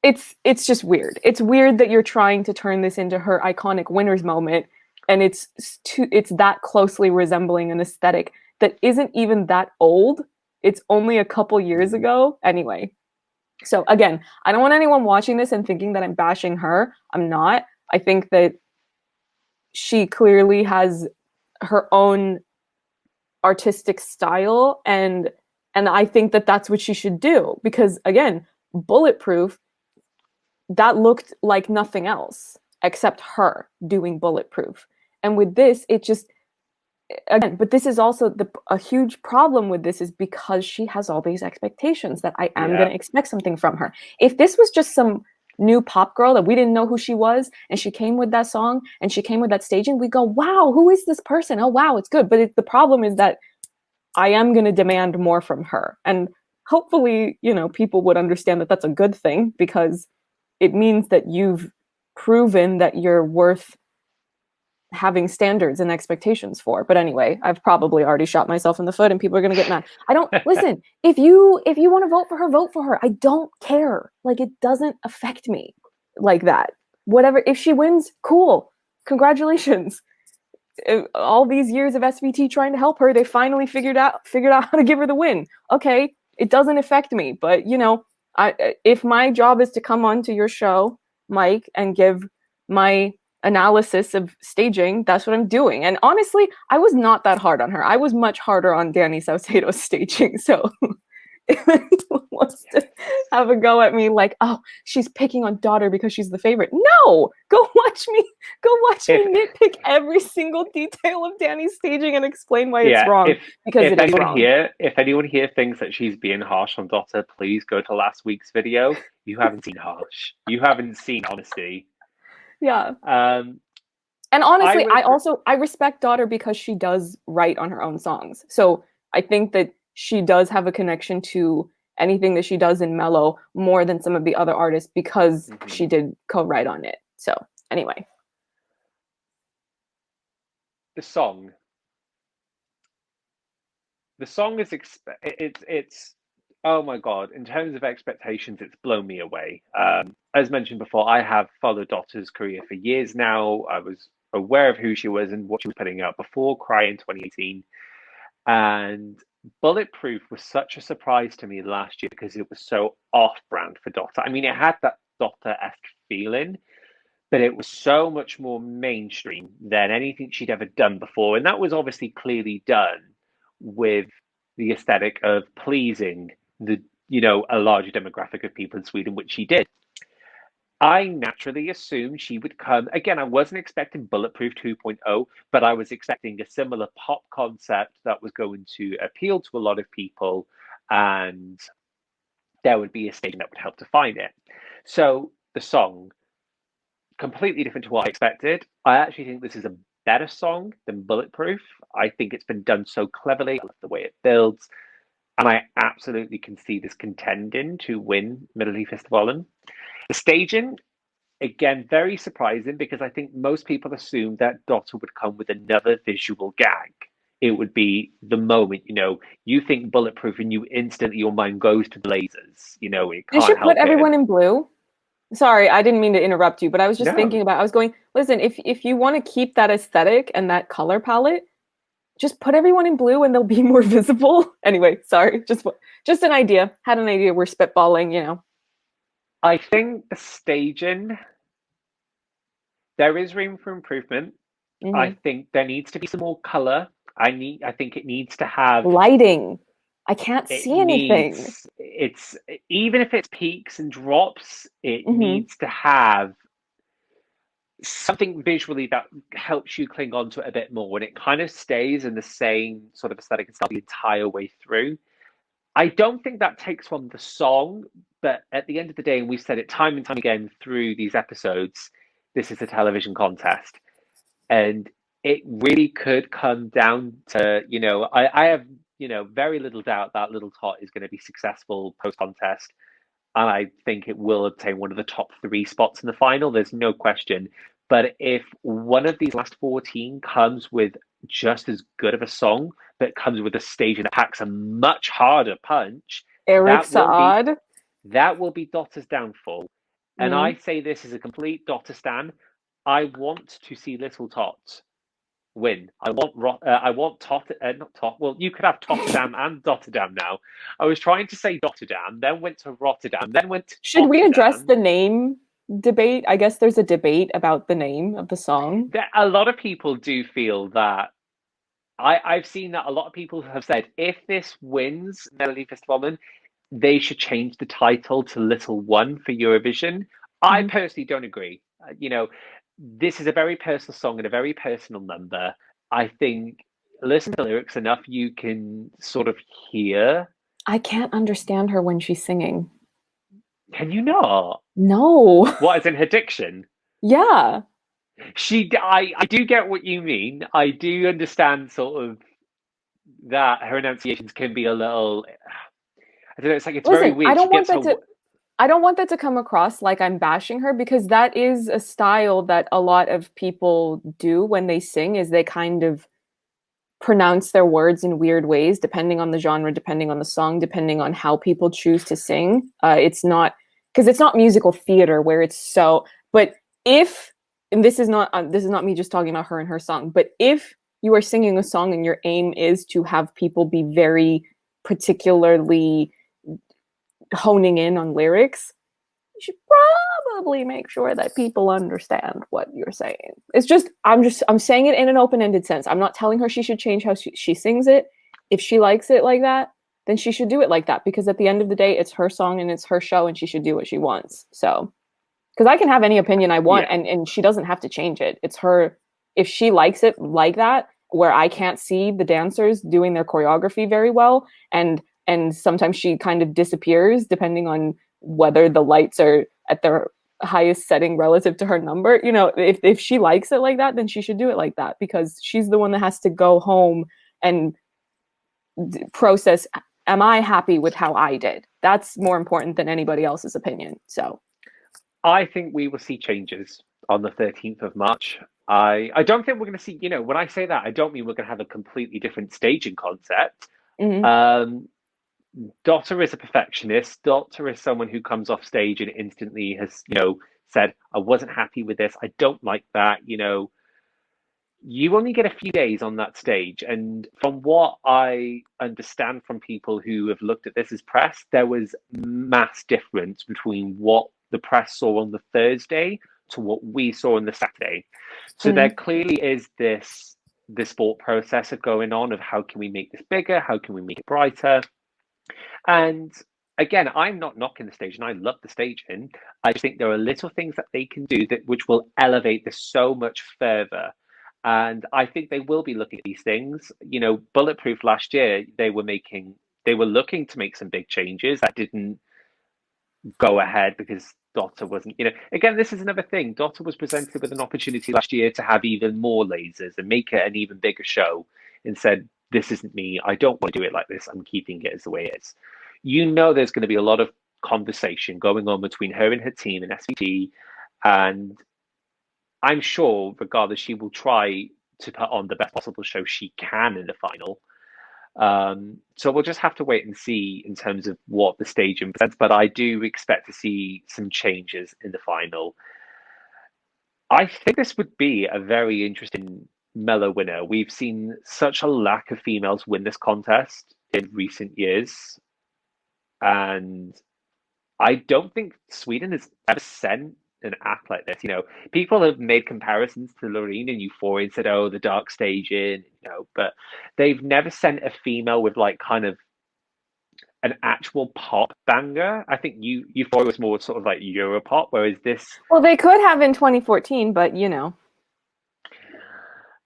it's just weird. It's weird that you're trying to turn this into her iconic winners moment, and it's that closely resembling an aesthetic that isn't even that old. It's only a couple years ago. Anyway. So again, I don't want anyone watching this and thinking that I'm bashing her. I'm not. I think that she clearly has her own artistic style, and I think that that's what she should do, because again, Bulletproof, that looked like nothing else except her doing Bulletproof. And with this, it just, again, but this is also a huge problem with this, is because she has all these expectations that I am going to expect something from her. If this was just some new pop girl that we didn't know who she was, and she came with that song and she came with that staging, we go, wow, who is this person? Oh, wow, it's good. But the problem is that I am going to demand more from her. And hopefully, people would understand that that's a good thing, because it means that you've proven that you're worth having standards and expectations for. But anyway, I've probably already shot myself in the foot and people are going to get mad. I don't listen. If you want to vote for her, vote for her. I don't care. Like, it doesn't affect me like that. Whatever. If she wins, cool. Congratulations. All these years of SVT trying to help her, they finally figured out how to give her the win. Okay, it doesn't affect me, but if my job is to come onto your show, Mike, and give my analysis of staging, that's what I'm doing. And honestly, I was not that hard on her. I was much harder on Danny Saucedo's staging. So if anyone wants to have a go at me like, oh, she's picking on Daughter because she's the favorite. No, go watch me nitpick every single detail of Danny's staging and explain why it's wrong. Because it is wrong. If anyone here thinks that she's being harsh on Daughter, please go to last week's video. You haven't seen harsh. You haven't seen honesty. Yeah. And honestly, I respect Daughter because she does write on her own songs. So I think that she does have a connection to anything that she does in Mello more than some of the other artists, because she did co-write on it. So anyway. The song is it's oh my god, in terms of expectations, it's blown me away. As mentioned before, I have followed Daughter's career for years now. I was aware of who she was and what she was putting out before Cry in 2018. And Bulletproof was such a surprise to me last year because it was so off-brand for Daughter. I mean, it had that Daughter-esque feeling, but it was so much more mainstream than anything she'd ever done before. And that was obviously clearly done with the aesthetic of pleasing a larger demographic of people in Sweden, which she did. I naturally assumed she would come. Again, I wasn't expecting Bulletproof 2.0, but I was expecting a similar pop concept that was going to appeal to a lot of people, and there would be a stage that would help define it. So the song, completely different to what I expected. I actually think this is a better song than Bulletproof. I think it's been done so cleverly. I love the way it builds. And I absolutely can see this contending to win Melodifestivalen. The staging, again, very surprising, because I think most people assumed that Daughter would come with another visual gag. It would be the moment, you think Bulletproof and you instantly, your mind goes to the lasers. It can't help it. They should put everyone in blue. Sorry, I didn't mean to interrupt you, but I was just thinking about, I was going, listen, if you want to keep that aesthetic and that color palette, just put everyone in blue and they'll be more visible. Anyway, sorry, just an idea. Had an idea. We're spitballing, you know. I think the staging, there is room for improvement. I think there needs to be some more color. I think it needs to have lighting. I can't it see anything. It's even if it's peaks and drops, it Mm-hmm. needs to have something visually that helps you cling on to it a bit more, and it kind of stays in the same sort of aesthetic and style the entire way through. I don't think that takes from the song, but at the end of the day, and we've said it time and time again through these episodes, this is a television contest. And it really could come down to, I have, very little doubt that Little Tot is going to be successful post contest. And I think it will obtain one of the top 3 spots in the final. There's no question. But if one of these last 14 comes with just as good of a song, but comes with a stage that packs a much harder punch, Eric Saad. That will be Dotta's downfall. And I say this is a complete Dotta stan. I want to see Little Tot win. I want Tot, not Tot. Well, you could have Totterdam and Dotterdam now. I was trying to say Dotterdam, then went to Rotterdam, then went to Should we Rotterdam. address the name debate? I guess there's a debate about the name of the song. A lot of people do feel that. I've seen that a lot of people have said if this wins Melodifestivalen, they should change the title to Little One for Eurovision. I personally don't agree. This is a very personal song and a very personal number. I think listen to the lyrics enough, you can sort of hear. I can't understand her when she's singing. Can you not? No. What, is in her diction? Yeah. I do get what you mean. I do understand sort of that her enunciations can be a little. I don't know. It's like it's very weird. I don't want that to come across like I'm bashing her, because that is a style that a lot of people do when they sing, is they kind of pronounce their words in weird ways, depending on the genre, depending on the song, depending on how people choose to sing. It's not, because it's not musical theater where it's so, but if, and this is not me just talking about her and her song, but if you are singing a song and your aim is to have people be very particularly honing in on lyrics, you should probably make sure that people understand what you're saying. It's just I'm saying it in an open-ended sense. I'm not telling her she should change how she sings it. If she likes it like that, then she should do it like that, because at the end of the day, it's her song and it's her show and she should do what she wants. So, because I can have any opinion I want, and she doesn't have to change it. It's her. If she likes it like that, where I can't see the dancers doing their choreography very well, and sometimes she kind of disappears depending on whether the lights are at their highest setting relative to her number. If she likes it like that, then she should do it like that, because she's the one that has to go home and process, am I happy with how I did? That's more important than anybody else's opinion. So I think we will see changes on the 13th of March. I don't think we're going to see, when I say that, I don't mean we're going to have a completely different staging concept. Dotta is a perfectionist. Dotta is someone who comes off stage and instantly has, said, I wasn't happy with this. I don't like that. You only get a few days on that stage. And from what I understand from people who have looked at this as press, there was mass difference between what the press saw on the Thursday to what we saw on the Saturday. So there clearly is this thought process of going on of how can we make this bigger? How can we make it brighter? And again, I'm not knocking the stage, and I love the staging. I just think there are little things that they can do which will elevate this so much further. And I think they will be looking at these things. Bulletproof last year, they were looking to make some big changes that didn't go ahead because Dotta wasn't, again, this is another thing. Dotta was presented with an opportunity last year to have even more lasers and make it an even bigger show, and said, this isn't me. I don't want to do it like this. I'm keeping it as the way it is. There's going to be a lot of conversation going on between her and her team and SVT. And I'm sure, regardless, she will try to put on the best possible show she can in the final. So we'll just have to wait and see in terms of what the staging presents. But I do expect to see some changes in the final. I think this would be a very interesting Mello winner. We've seen such a lack of females win this contest in recent years. And I don't think Sweden has ever sent an act like this. People have made comparisons to Loreen and Euphoria and said, oh, the dark staging, but they've never sent a female with like kind of an actual pop banger. I think Euphoria was more sort of like Europop, whereas this... Well, they could have in 2014, but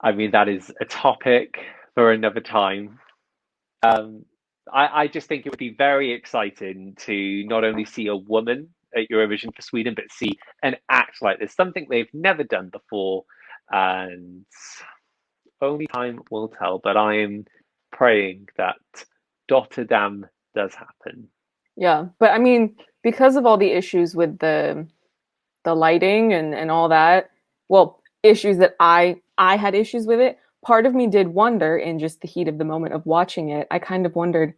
I mean, that is a topic for another time. I just think it would be very exciting to not only see a woman at Eurovision for Sweden, but see an act like this, something they've never done before, and only time will tell. But I am praying that Rotterdam does happen. Yeah, but I mean, because of all the issues with the lighting and all that, well, issues that I had issues with it, part of me did wonder in just the heat of the moment of watching it, I kind of wondered,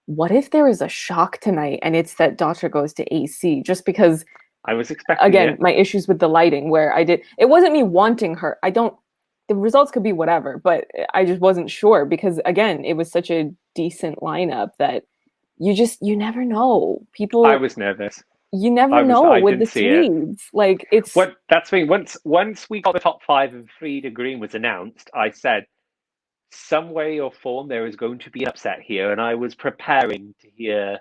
what if there is a shock tonight and it's that Daughter goes to AC? Just because I was expecting again, my issues with the lighting where it wasn't me wanting her. The results could be whatever, but I just wasn't sure because again, it was such a decent lineup that you never know. People I was nervous. You never know with the Swedes. Like that's me. Once we got the top 5 and Frida Green was announced, I said, some way or form there is going to be an upset here, and I was preparing to hear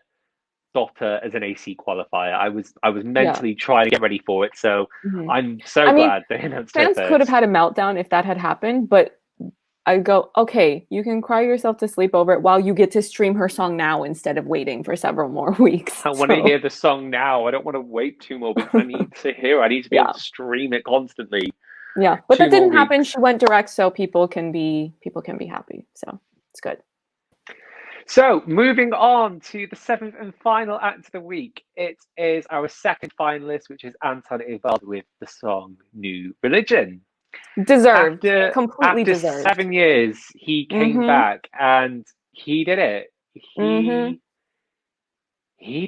Dotter as an AC qualifier. I was mentally trying to get ready for it. So I'm so glad they announced it. Fans could have had a meltdown if that had happened, but I go, okay, you can cry yourself to sleep over it while you get to stream her song now instead of waiting for several more weeks. I want to hear the song now. I don't want to wait 2 more weeks. I need to hear it. I need to be able to stream it constantly. Yeah, but that didn't happen. She went direct, so people can be happy. So it's good. So moving on to the 7th and final act of the week. It is our second finalist, which is Anton Ewald with the song New Religion. Deserved. Completely deserved. After 7 years, he came back and he did it. He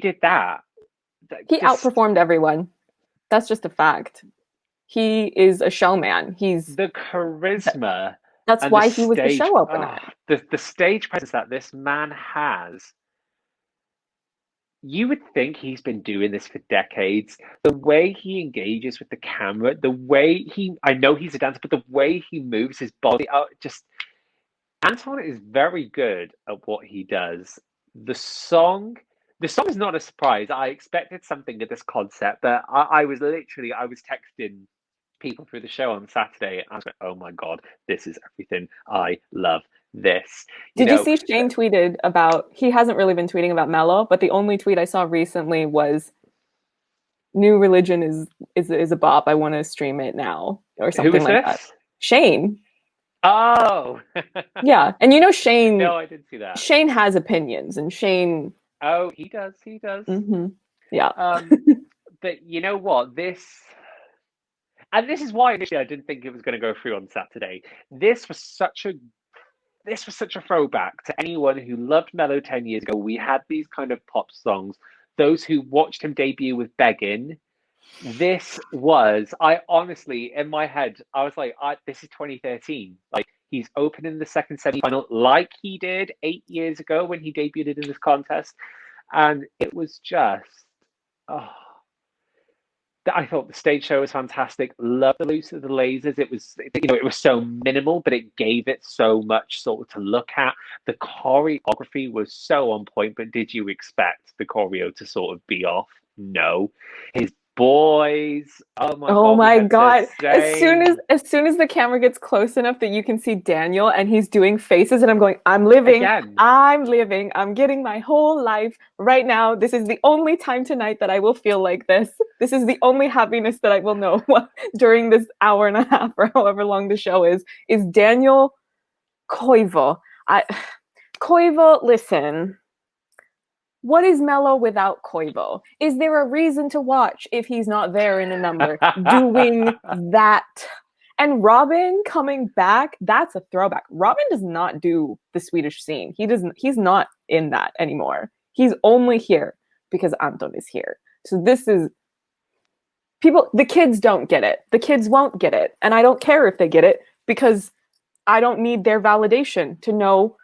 did that. He outperformed everyone. That's just a fact. He is a showman. He's the charisma. That's why he was the show opener. The stage presence that this man has. You would think he's been doing this for decades. The way he engages with the camera, I know he's a dancer, but the way he moves his body out, Anton is very good at what he does. The song is not a surprise. I expected something of this concept, but I was texting people through the show on Saturday, and I was like, oh my God, this is everything. I love this. Did you see Shane tweeted about, he hasn't really been tweeting about Mello, but the only tweet I saw recently was, New Religion is a bop. I want to stream it now, or something like that. Shane. Oh. Yeah. And Shane. No, I didn't see that. Shane has opinions, and Shane. Oh, he does. Mm-hmm. Yeah. But you know what? This is why initially I didn't think it was going to go through on Saturday. This was such a throwback to anyone who loved Mello 10 years ago. We had these kind of pop songs. Those who watched him debut with Beggin'. This was, I honestly, in my head, I was like, this is 2013. Like, he's opening the second semi-final like he did 8 years ago when he debuted in this contest. And it was just, I thought the stage show was fantastic. Love the use of the lasers. It was so minimal, but it gave it so much sort of to look at. The choreography was so on point, but did you expect the choreo to sort of be off? No. His boys. Oh my God. As soon as the camera gets close enough that you can see Daniel and he's doing faces and I'm going, I'm living. I'm getting my whole life right now. This is the only time tonight that I will feel like this. This is the only happiness that I will know during this hour and a half or however long the show is Daniel Koivu. Koivu, listen. What is Mello without Koivu? Is there a reason to watch if he's not there in a number doing that? And Robin coming back, that's a throwback. Robin does not do the Swedish scene. He's not in that anymore. He's only here because Anton is here. So this is the kids don't get it. The kids won't get it. And I don't care if they get it because I don't need their validation to know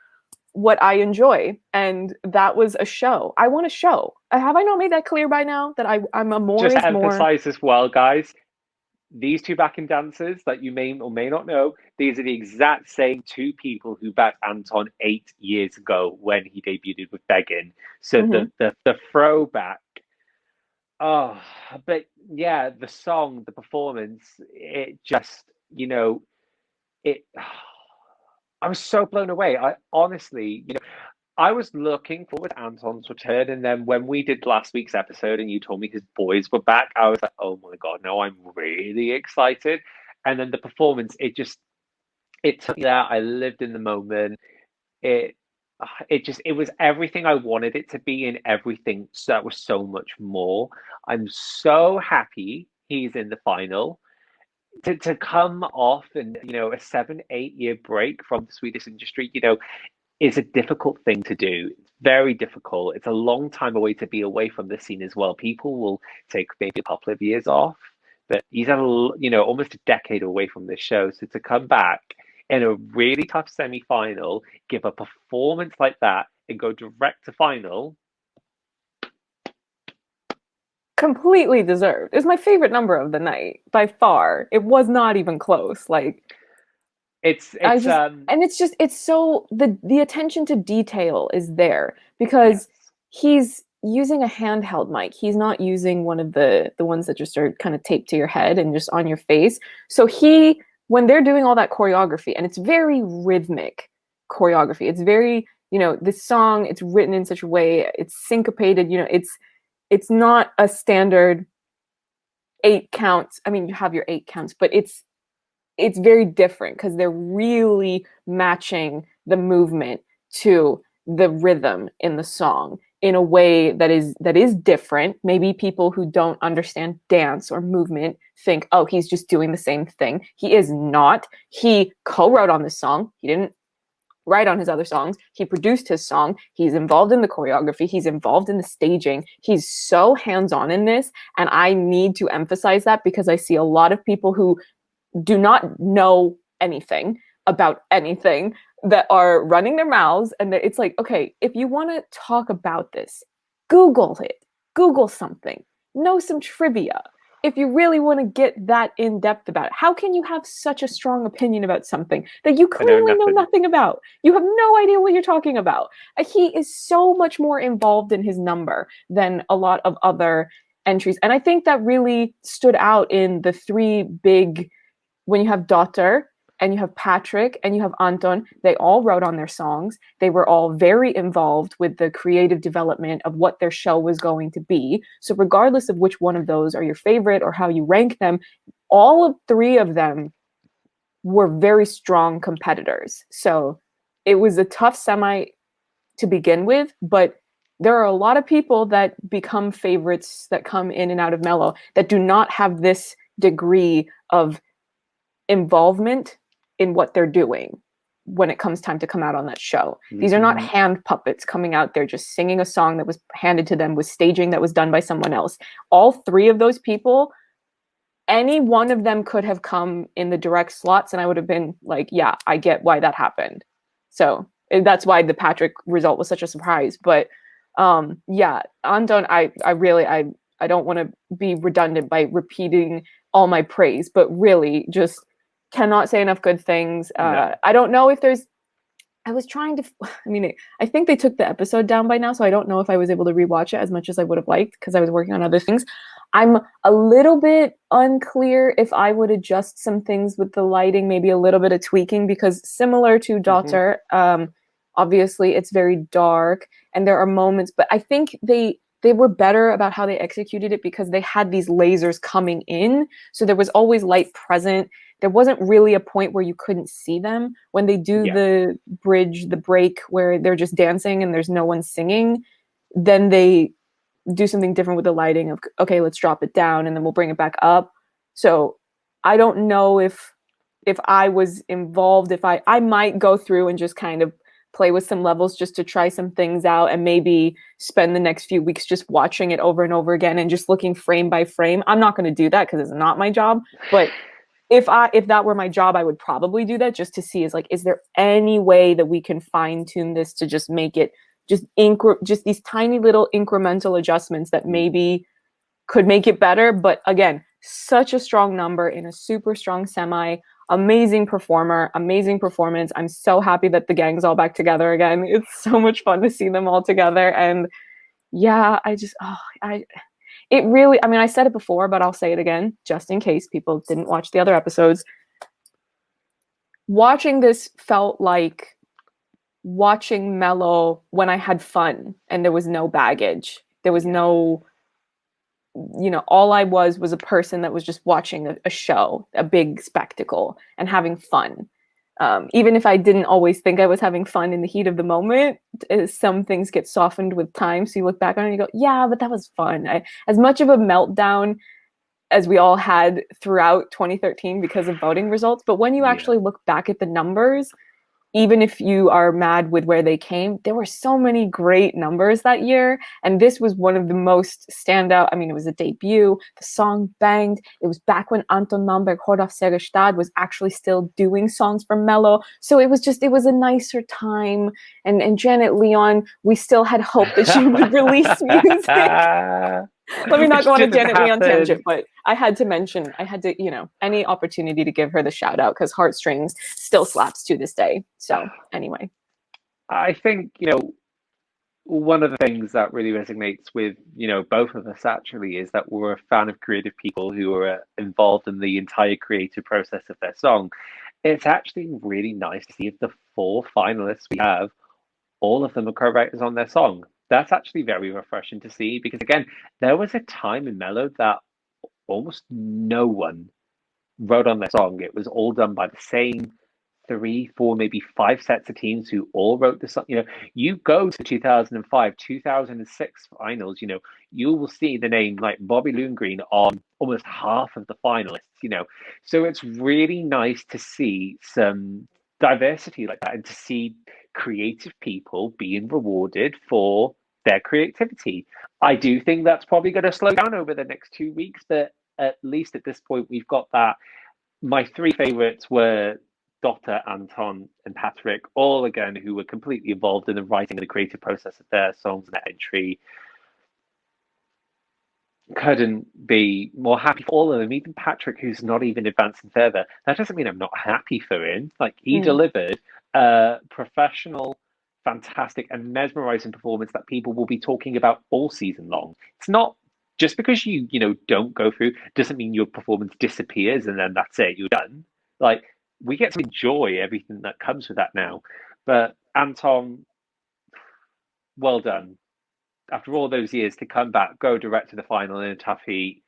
what I enjoy. And that was a show. I want a show. Have I not made that clear by now that I'm a more Just is to more? emphasize as well, guys, these two backing dancers that you may or may not know, these are the exact same two people who backed Anton 8 years ago when he debuted with Beggin. So the throwback. Oh, but yeah, the song, the performance, it just, it. I was so blown away. I honestly, I was looking forward to Anton's return, and then when we did last week's episode and you told me his boys were back, I was like, oh my God, no, I'm really excited. And then the performance, it took me there. I lived in the moment. It it was everything I wanted it to be, and everything that was so much more. I'm so happy he's in the final. To come off and a 7-8 year break from the Swedish industry, is a difficult thing to do. It's very difficult. It's a long time away to be away from the scene as well. People will take maybe a couple of years off, but he's had almost a decade away from this show. So to come back in a really tough semi-final, give a performance like that, and go direct to final. Completely deserved. It's my favorite number of the night by far. It was not even close. Like, it's so the attention to detail is there because he's using a handheld mic. He's not using one of the ones that just are kind of taped to your head and just on your face. So when they're doing all that choreography, and it's very rhythmic choreography. It's very, this song, it's written in such a way, it's syncopated, it's not a standard 8 counts. I mean, you have your 8 counts, but it's very different because they're really matching the movement to the rhythm in the song in a way that is different. Maybe people who don't understand dance or movement think, oh, he's just doing the same thing. He is not. He co-wrote on this song. He didn't write on his other songs. He produced his song. He's involved in the choreography. He's involved in the staging. He's so hands-on in this. And I need to emphasize that because I see a lot of people who do not know anything about anything that are running their mouths. And it's like, okay, if you want to talk about this, Google it. Google something. Know some trivia. If you really want to get that in depth about it, how can you have such a strong opinion about something that you clearly know nothing about? You have no idea what you're talking about. He is so much more involved in his number than a lot of other entries. And I think that really stood out in the 3 big, when you have Daughter and you have Patrik and you have Anton, they all wrote on their songs. They were all very involved with the creative development of what their show was going to be. So regardless of which one of those are your favorite or how you rank them, all of 3 of them were very strong competitors. So it was a tough semi to begin with, but there are a lot of people that become favorites that come in and out of Mello that do not have this degree of involvement in what they're doing when it comes time to come out on that show. These are not hand puppets coming out there just singing a song that was handed to them with staging that was done by someone else. All 3 of those people, any one of them could have come in the direct slots and I would have been like, yeah, I get why that happened. So that's why the Patrik result was such a surprise. But yeah, Anton, I don't want to be redundant by repeating all my praise, but really just cannot say enough good things. No. I don't know if there's, I was trying to, I think they took the episode down by now, so I don't know if I was able to rewatch it as much as I would have liked because I was working on other things. I'm a little bit unclear if I would adjust some things with the lighting, maybe a little bit of tweaking, because similar to Daughter, obviously it's very dark and there are moments, but I think they were better about how they executed it because they had these lasers coming in. So there was always light present. There wasn't really a point where you couldn't see them. When they do the bridge, the break where they're just dancing and there's no one singing, then they do something different with the lighting of, okay, let's drop it down and then we'll bring it back up. So I don't know if I was involved, if I might go through and just kind of play with some levels just to try some things out and maybe spend the next few weeks just watching it over and over again and just looking frame by frame. I'm not going to do that because it's not my job, but if that were my job, I would probably do that just to see is there any way that we can fine tune this to just make it just these tiny little incremental adjustments that maybe could make it better. But again, such a strong number in a super strong semi. Amazing performer, amazing performance. I'm so happy that the gang's all back together again. It's so much fun to see them all together. And yeah, it really, I mean, I said it before, but I'll say it again, just in case people didn't watch the other episodes. Watching this felt like watching Mello when I had fun and there was no baggage. There was no, all I was a person that was just watching a show, a big spectacle, and having fun. Even if I didn't always think I was having fun in the heat of the moment, some things get softened with time. So you look back on it and you go, yeah, but that was fun. As much of a meltdown as we all had throughout 2013 because of voting results. But when you actually look back at the numbers, even if you are mad with where they came, there were so many great numbers that year. And this was one of the most standout. I mean, it was a debut. The song banged. It was back when Anton Ewald was actually still doing songs for Mello. So it was a nicer time. And Janet Leon, we still had hope that she would release music. Let me not go on a Janet Leon tangent, but I had to, any opportunity to give her the shout out because Heartstrings still slaps to this day. So anyway. I think, one of the things that really resonates with, both of us actually is that we're a fan of creative people who are involved in the entire creative process of their song. It's actually really nice to see if the 4 finalists we have, all of them are co-writers on their song. That's actually very refreshing to see because, again, there was a time in Mello that almost no one wrote on their song. It was all done by the same 3, 4, maybe 5 sets of teams who all wrote the song. You go to 2005, 2006 finals, you will see the name like Bobby Lundgren on almost half of the finalists, So it's really nice to see some diversity like that and to see creative people being rewarded for their creativity. I do think that's probably going to slow down over the next 2 weeks, but at least at this point, we've got that. My 3 favorites were Dr. Anton and Patrik, all again who were completely involved in the writing and the creative process of their songs and their entry. Couldn't be more happy for all of them. Even Patrik, who's not even advancing further. That doesn't mean I'm not happy for him. Like he delivered a professional, fantastic, and mesmerizing performance that people will be talking about all season long. It's not just because you don't go through doesn't mean your performance disappears and then that's it. You're done. Like we get to enjoy everything that comes with that now. But Anton, well done. After all those years to come back, go direct to the final in a tough heat.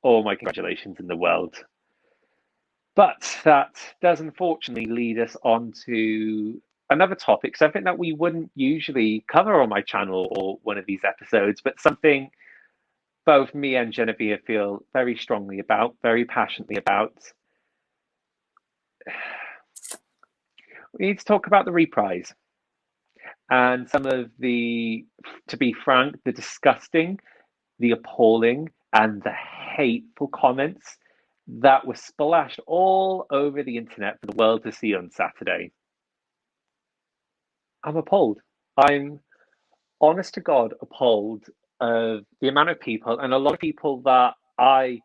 All my congratulations in the world. But that does unfortunately lead us on to another topic, something that we wouldn't usually cover on my channel or one of these episodes, but something both me and Genevieve feel very strongly about, very passionately about. We need to talk about the reprise and some of the, to be frank, the disgusting, the appalling, and the hateful comments that were splashed all over the internet for the world to see on Saturday. I'm appalled. I'm honest to God appalled of the amount of people, and a lot of people that I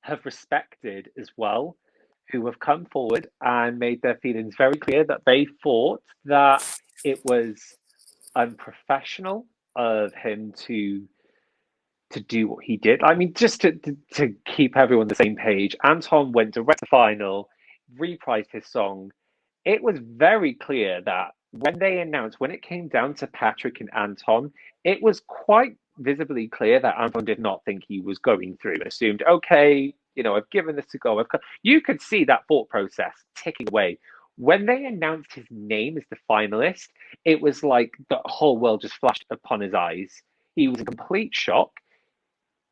have respected as well, who have come forward and made their feelings very clear that they thought that it was unprofessional of him to do what he did. I mean, just to keep everyone on the same page, Anton went direct to final, reprised his song. It was very clear that when they announced, when it came down to Patrik and Anton, it was quite visibly clear that Anton did not think he was going through and assumed, okay, I've given this a go. You could see that thought process ticking away. When they announced his name as the finalist, it was like the whole world just flashed upon his eyes. He was in complete shock.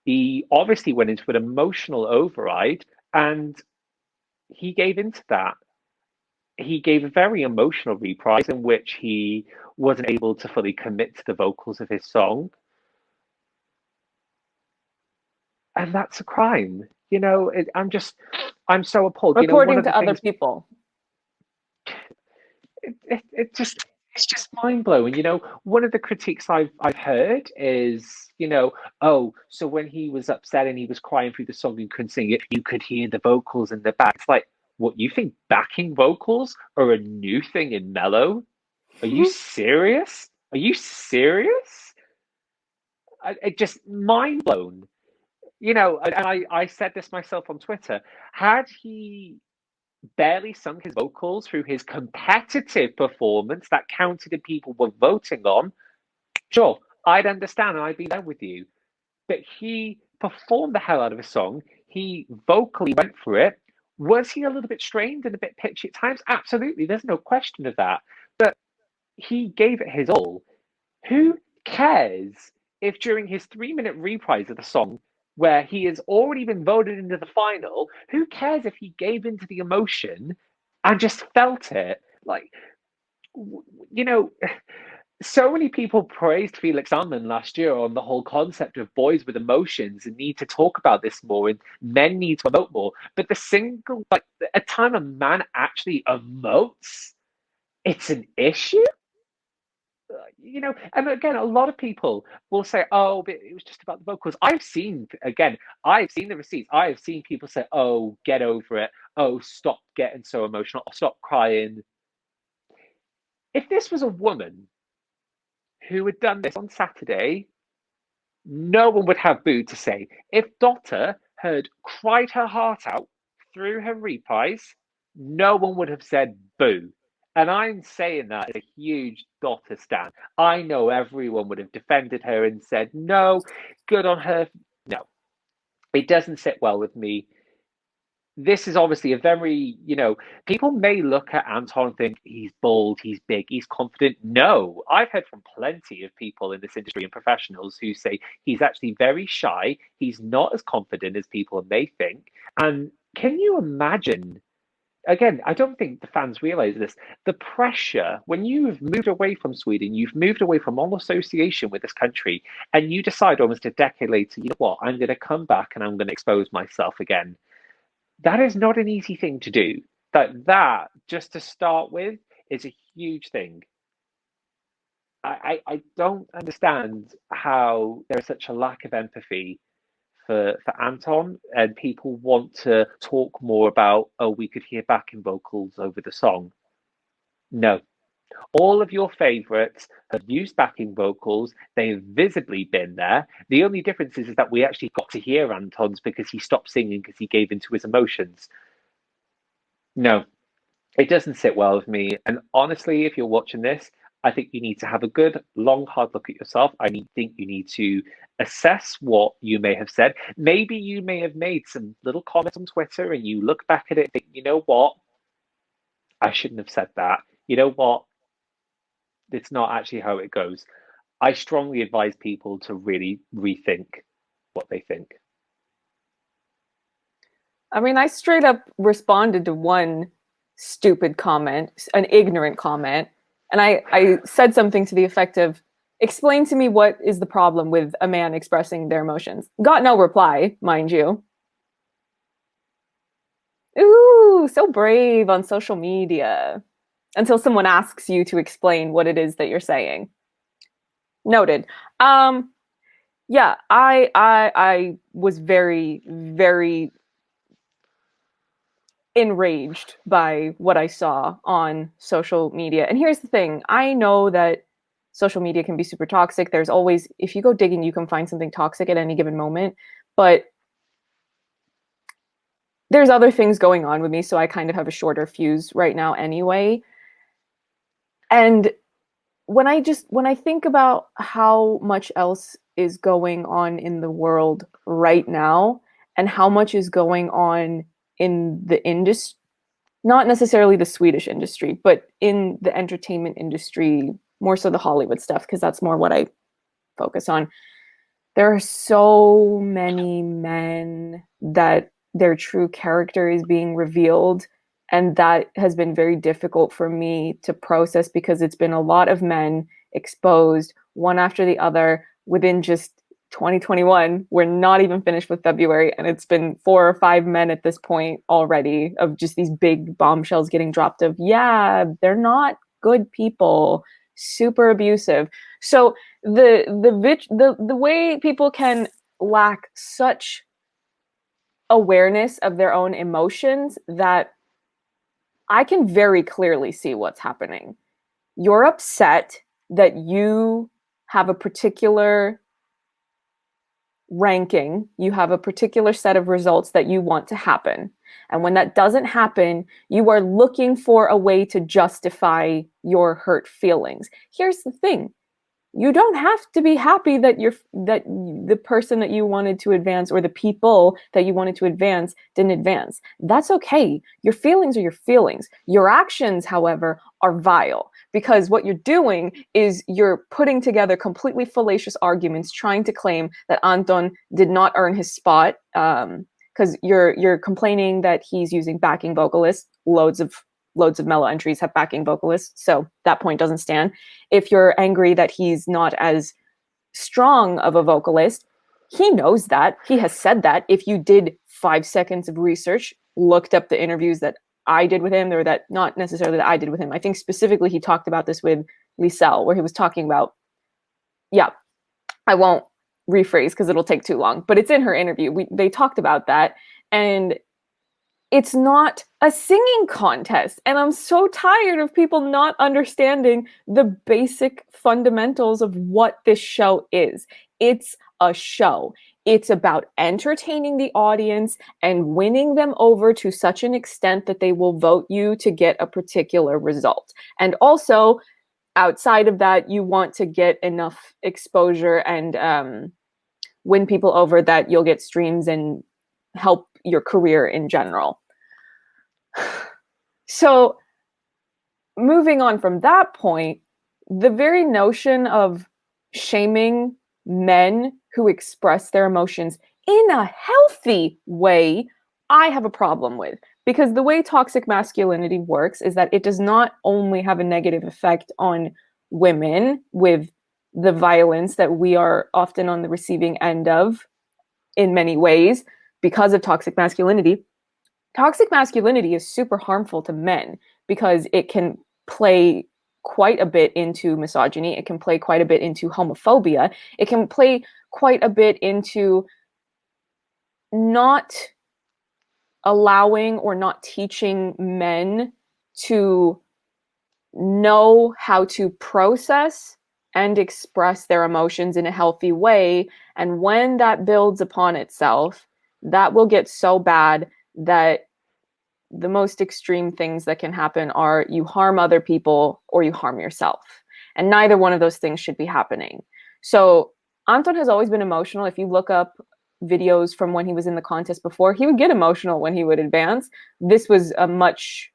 He obviously went into an emotional override and he gave into that. He gave a very emotional reprise in which he wasn't able to fully commit to the vocals of his song. And that's a crime. I'm so appalled. According to other people. It's just mind blowing. One of the critiques I've heard is, oh, so when he was upset and he was crying through the song and couldn't sing it, you could hear the vocals in the back. It's like, what, you think backing vocals are a new thing in Mello? Are you serious? Are you serious? It just mind blown. And I said this myself on Twitter. Had he barely sung his vocals through his competitive performance that counted and people were voting on, sure, I'd understand and I'd be there with you. But he performed the hell out of a song. He vocally went for it. Was he a little bit strained and a bit pitchy at times? Absolutely. There's no question of that. But he gave it his all. Who cares if during his 3-minute reprise of the song, where he has already been voted into the final, who cares if he gave into the emotion and just felt it? Like, so many people praised Felix Sandman last year on the whole concept of boys with emotions and need to talk about this more and men need to emote more. But a time a man actually emotes, it's an issue. And again, a lot of people will say, oh, but it was just about the vocals. I've seen the receipts. I have seen people say, oh, get over it. Oh, stop getting so emotional. Stop crying. If this was a woman who had done this on Saturday, no one would have boo to say. If Dotta had cried her heart out through her reprise, no one would have said boo. And I'm saying that as a huge Dotta stan. I know everyone would have defended her and said, no, good on her. No, it doesn't sit well with me. This is obviously a very, people may look at Anton and think he's bold, he's big, he's confident. No, I've heard from plenty of people in this industry and professionals who say he's actually very shy. He's not as confident as people may think. And can you imagine? Again, I don't think the fans realize this. The pressure when you've moved away from Sweden, you've moved away from all association with this country, and you decide almost a decade later, you know what, I'm going to come back and I'm going to expose myself again. That is not an easy thing to do. That just to start with, is a huge thing. I don't understand how there is such a lack of empathy for Anton, and people want to talk more about, oh, we could hear backing vocals over the song. No. All of your favourites have used backing vocals. They've visibly been there. The only difference is that we actually got to hear Anton's because he stopped singing because he gave into his emotions. No, it doesn't sit well with me. And honestly, if you're watching this, I think you need to have a good, long, hard look at yourself. think you need to assess what you may have said. Maybe you may have made some little comments on Twitter and you look back at it and think, you know what? I shouldn't have said that. You know what? It's not actually how it goes. I strongly advise people to really rethink what they think. I mean, I straight up responded to one stupid comment, an ignorant comment, and I said something to the effect of, explain to me what is the problem with a man expressing their emotions. Got no reply, mind you. Ooh, so brave on social media. Until someone asks you to explain what it is that you're saying. Noted. Yeah, I was very, very enraged by what I saw on social media. And here's the thing. I know that social media can be super toxic. There's always, if you go digging, you can find something toxic at any given moment. But there's other things going on with me, so I kind of have a shorter fuse right now anyway. And when I think about how much else is going on in the world right now and how much is going on in the industry, not necessarily the Swedish industry, but in the entertainment industry, more so the Hollywood stuff, because that's more what I focus on. There are so many men that their true character is being revealed. And that has been very difficult for me to process because it's been a lot of men exposed one after the other within just 2021. We're not even finished with February, and it's been 4 or 5 men at this point already of just these big bombshells getting dropped of, yeah, they're not good people, super abusive. So the way people can lack such awareness of their own emotions that I can very clearly see what's happening. You're upset that you have a particular ranking, you have a particular set of results that you want to happen. And when that doesn't happen, you are looking for a way to justify your hurt feelings. Here's the thing. You don't have to be happy that the person that you wanted to advance or the people that you wanted to advance didn't advance. That's okay. Your feelings are your feelings. Your actions, however, are vile, because what you're doing is you're putting together completely fallacious arguments trying to claim that Anton did not earn his spot, because you're complaining that he's using backing vocalists. Loads of mellow entries have backing vocalists, so that point doesn't stand. If you're angry that he's not as strong of a vocalist, he knows that. He has said that. If you did 5 seconds of research, looked up the interviews that I did with him, or that not necessarily that I did with him. I think specifically he talked about this with Lisel, where he was talking about, yeah, I won't rephrase because it'll take too long, but it's in her interview. They talked about that, and it's not a singing contest. And I'm so tired of people not understanding the basic fundamentals of what this show is. It's a show. It's about entertaining the audience and winning them over to such an extent that they will vote you to get a particular result. And also, outside of that, you want to get enough exposure and win people over that you'll get streams and help your career in general. So moving on from that point, the very notion of shaming men who express their emotions in a healthy way, I have a problem with. Because the way toxic masculinity works is that it does not only have a negative effect on women with the violence that we are often on the receiving end of in many ways because of toxic masculinity. Toxic masculinity is super harmful to men because it can play quite a bit into misogyny. It can play quite a bit into homophobia. It can play quite a bit into not allowing or not teaching men to know how to process and express their emotions in a healthy way. And when that builds upon itself, that will get so bad that the most extreme things that can happen are you harm other people or you harm yourself. And neither one of those things should be happening. So Anton has always been emotional. If you look up videos from when he was in the contest before, he would get emotional when he would advance. This was a much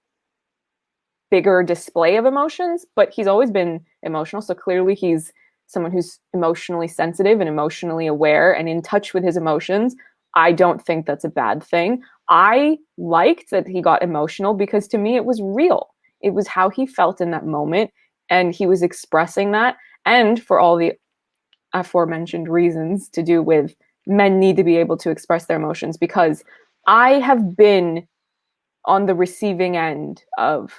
bigger display of emotions, but he's always been emotional. So clearly he's someone who's emotionally sensitive and emotionally aware and in touch with his emotions. I don't think that's a bad thing. I liked that he got emotional because to me it was real. It was how he felt in that moment, and he was expressing that. And for all the aforementioned reasons to do with men need to be able to express their emotions, because I have been on the receiving end of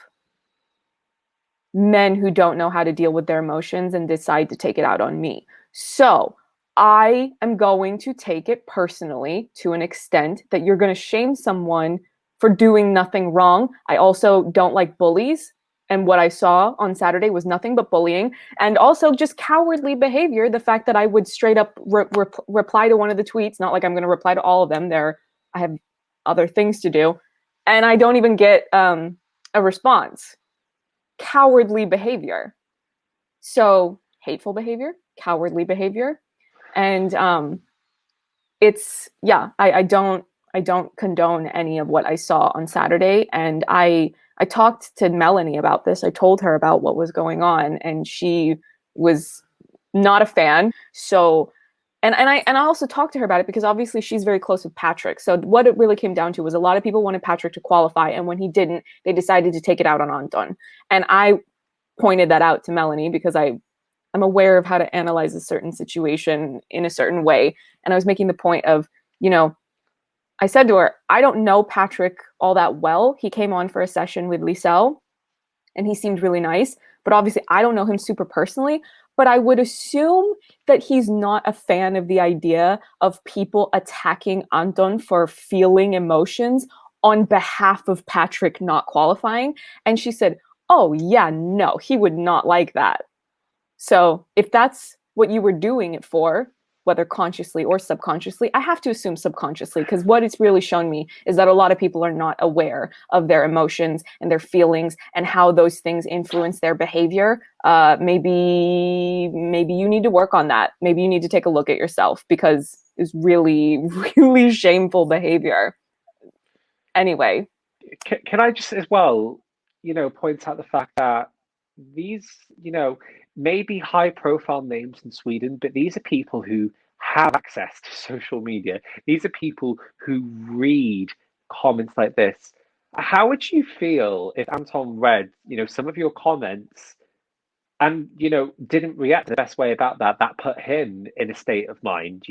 men who don't know how to deal with their emotions and decide to take it out on me. So I am going to take it personally to an extent that you're going to shame someone for doing nothing wrong. I also don't like bullies. And what I saw on Saturday was nothing but bullying and also just cowardly behavior. The fact that I would straight up reply to one of the tweets, not like I'm going to reply to all of them. I have other things to do. And I don't even get a response. Cowardly behavior. So hateful behavior, cowardly behavior. And I don't condone any of what I saw on Saturday. And I talked to Melanie about this. I told her about what was going on, and she was not a fan. So and I also talked to her about it because obviously she's very close with Patrik. So what it really came down to was a lot of people wanted Patrik to qualify, and when he didn't, they decided to take it out on Anton. And I pointed that out to Melanie because I I'm aware of how to analyze a certain situation in a certain way. And I was making the point of, I said to her, I don't know Patrik all that well. He came on for a session with Lisel and he seemed really nice, but obviously I don't know him super personally, but I would assume that he's not a fan of the idea of people attacking Anton for feeling emotions on behalf of Patrik not qualifying. And she said, oh yeah, no, he would not like that. So if that's what you were doing it for, whether consciously or subconsciously, I have to assume subconsciously, because what it's really shown me is that a lot of people are not aware of their emotions and their feelings and how those things influence their behavior. Maybe you need to work on that. Maybe you need to take a look at yourself, because it's really, really shameful behavior. Anyway. Can I just as well, point out the fact that these, maybe high profile names in Sweden, but these are people who have access to social media. These are people who read comments like this. How would you feel if Anton read, some of your comments and, didn't react the best way about that? That put him in a state of mind,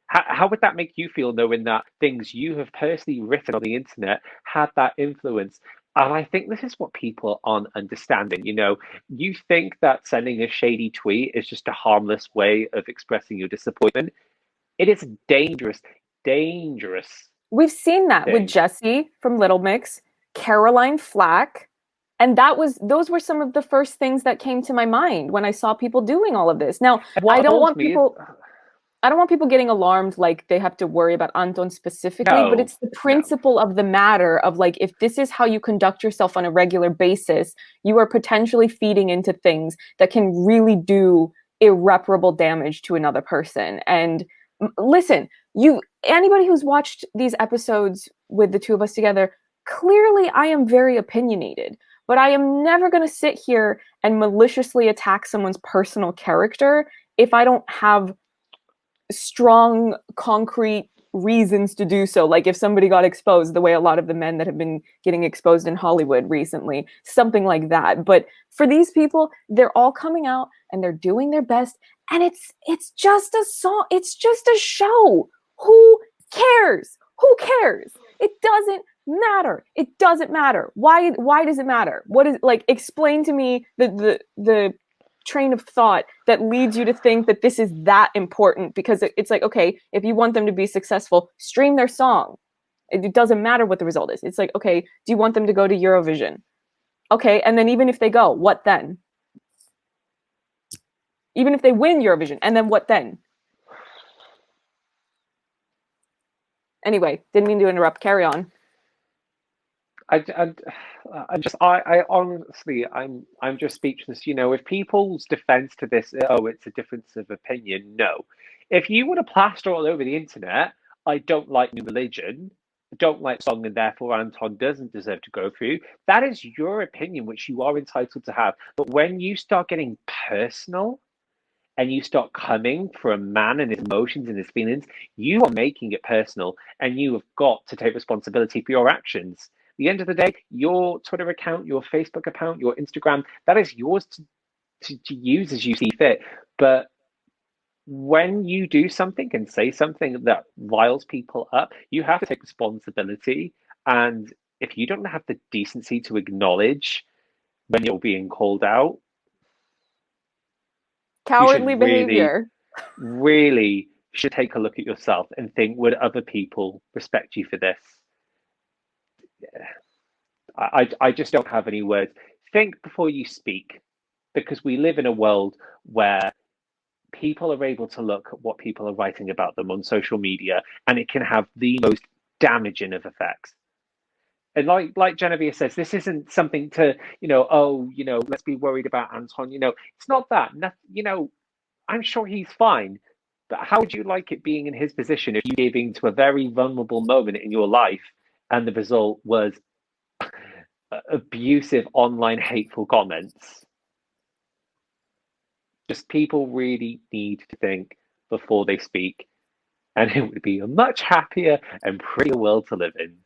How would that make you feel, knowing that things you have personally written on the internet had that influence? And I think this is what people aren't understanding. You think that sending a shady tweet is just a harmless way of expressing your disappointment. It is dangerous, dangerous. We've seen that with Jessie from Little Mix, Caroline Flack, and those were some of the first things that came to my mind when I saw people doing all of this. Now, I don't want people getting alarmed like they have to worry about Anton specifically, but it's the principle of the matter of, like, if this is how you conduct yourself on a regular basis, you are potentially feeding into things that can really do irreparable damage to another person. And listen, anybody who's watched these episodes with the two of us together, clearly I am very opinionated, but I am never going to sit here and maliciously attack someone's personal character if I don't have strong, concrete reasons to do so. Like if somebody got exposed the way a lot of the men that have been getting exposed in Hollywood recently, something like that. But for these people, they're all coming out and they're doing their best, and it's just a song, it's just a show. Who cares? Who cares? It doesn't matter. It doesn't matter. Why does it matter? What is, like, explain to me the train of thought that leads you to think that this is that important, because it's like, okay, if you want them to be successful, stream their song. It doesn't matter what the result is. It's like, okay, do you want them to go to Eurovision? Okay, and then even if they go, what then? Even if they win Eurovision, and then what then? Anyway, didn't mean to interrupt. Carry on. I honestly, I'm just speechless. If people's defense to this, oh, it's a difference of opinion. No, if you want to plaster all over the internet, I don't like New Religion, I don't like song, and therefore Anton doesn't deserve to go through. That is your opinion, which you are entitled to have. But when you start getting personal and you start coming for a man and his emotions and his feelings, you are making it personal, and you have got to take responsibility for your actions. At the end of the day, your Twitter account, your Facebook account, your Instagram, that is yours to use as you see fit. But when you do something and say something that riles people up, you have to take responsibility. And if you don't have the decency to acknowledge when you're being called out, cowardly behavior, really should take a look at yourself and think, would other people respect you for this? I just don't have any words. Think before you speak, because we live in a world where people are able to look at what people are writing about them on social media, and it can have the most damaging of effects. And like Genevieve says, this isn't something to, let's be worried about Anton. It's not that. I'm sure he's fine. But how would you like it being in his position if you gave in to a very vulnerable moment in your life and the result was abusive online hateful comments? Just people really need to think before they speak, and it would be a much happier and prettier world to live in.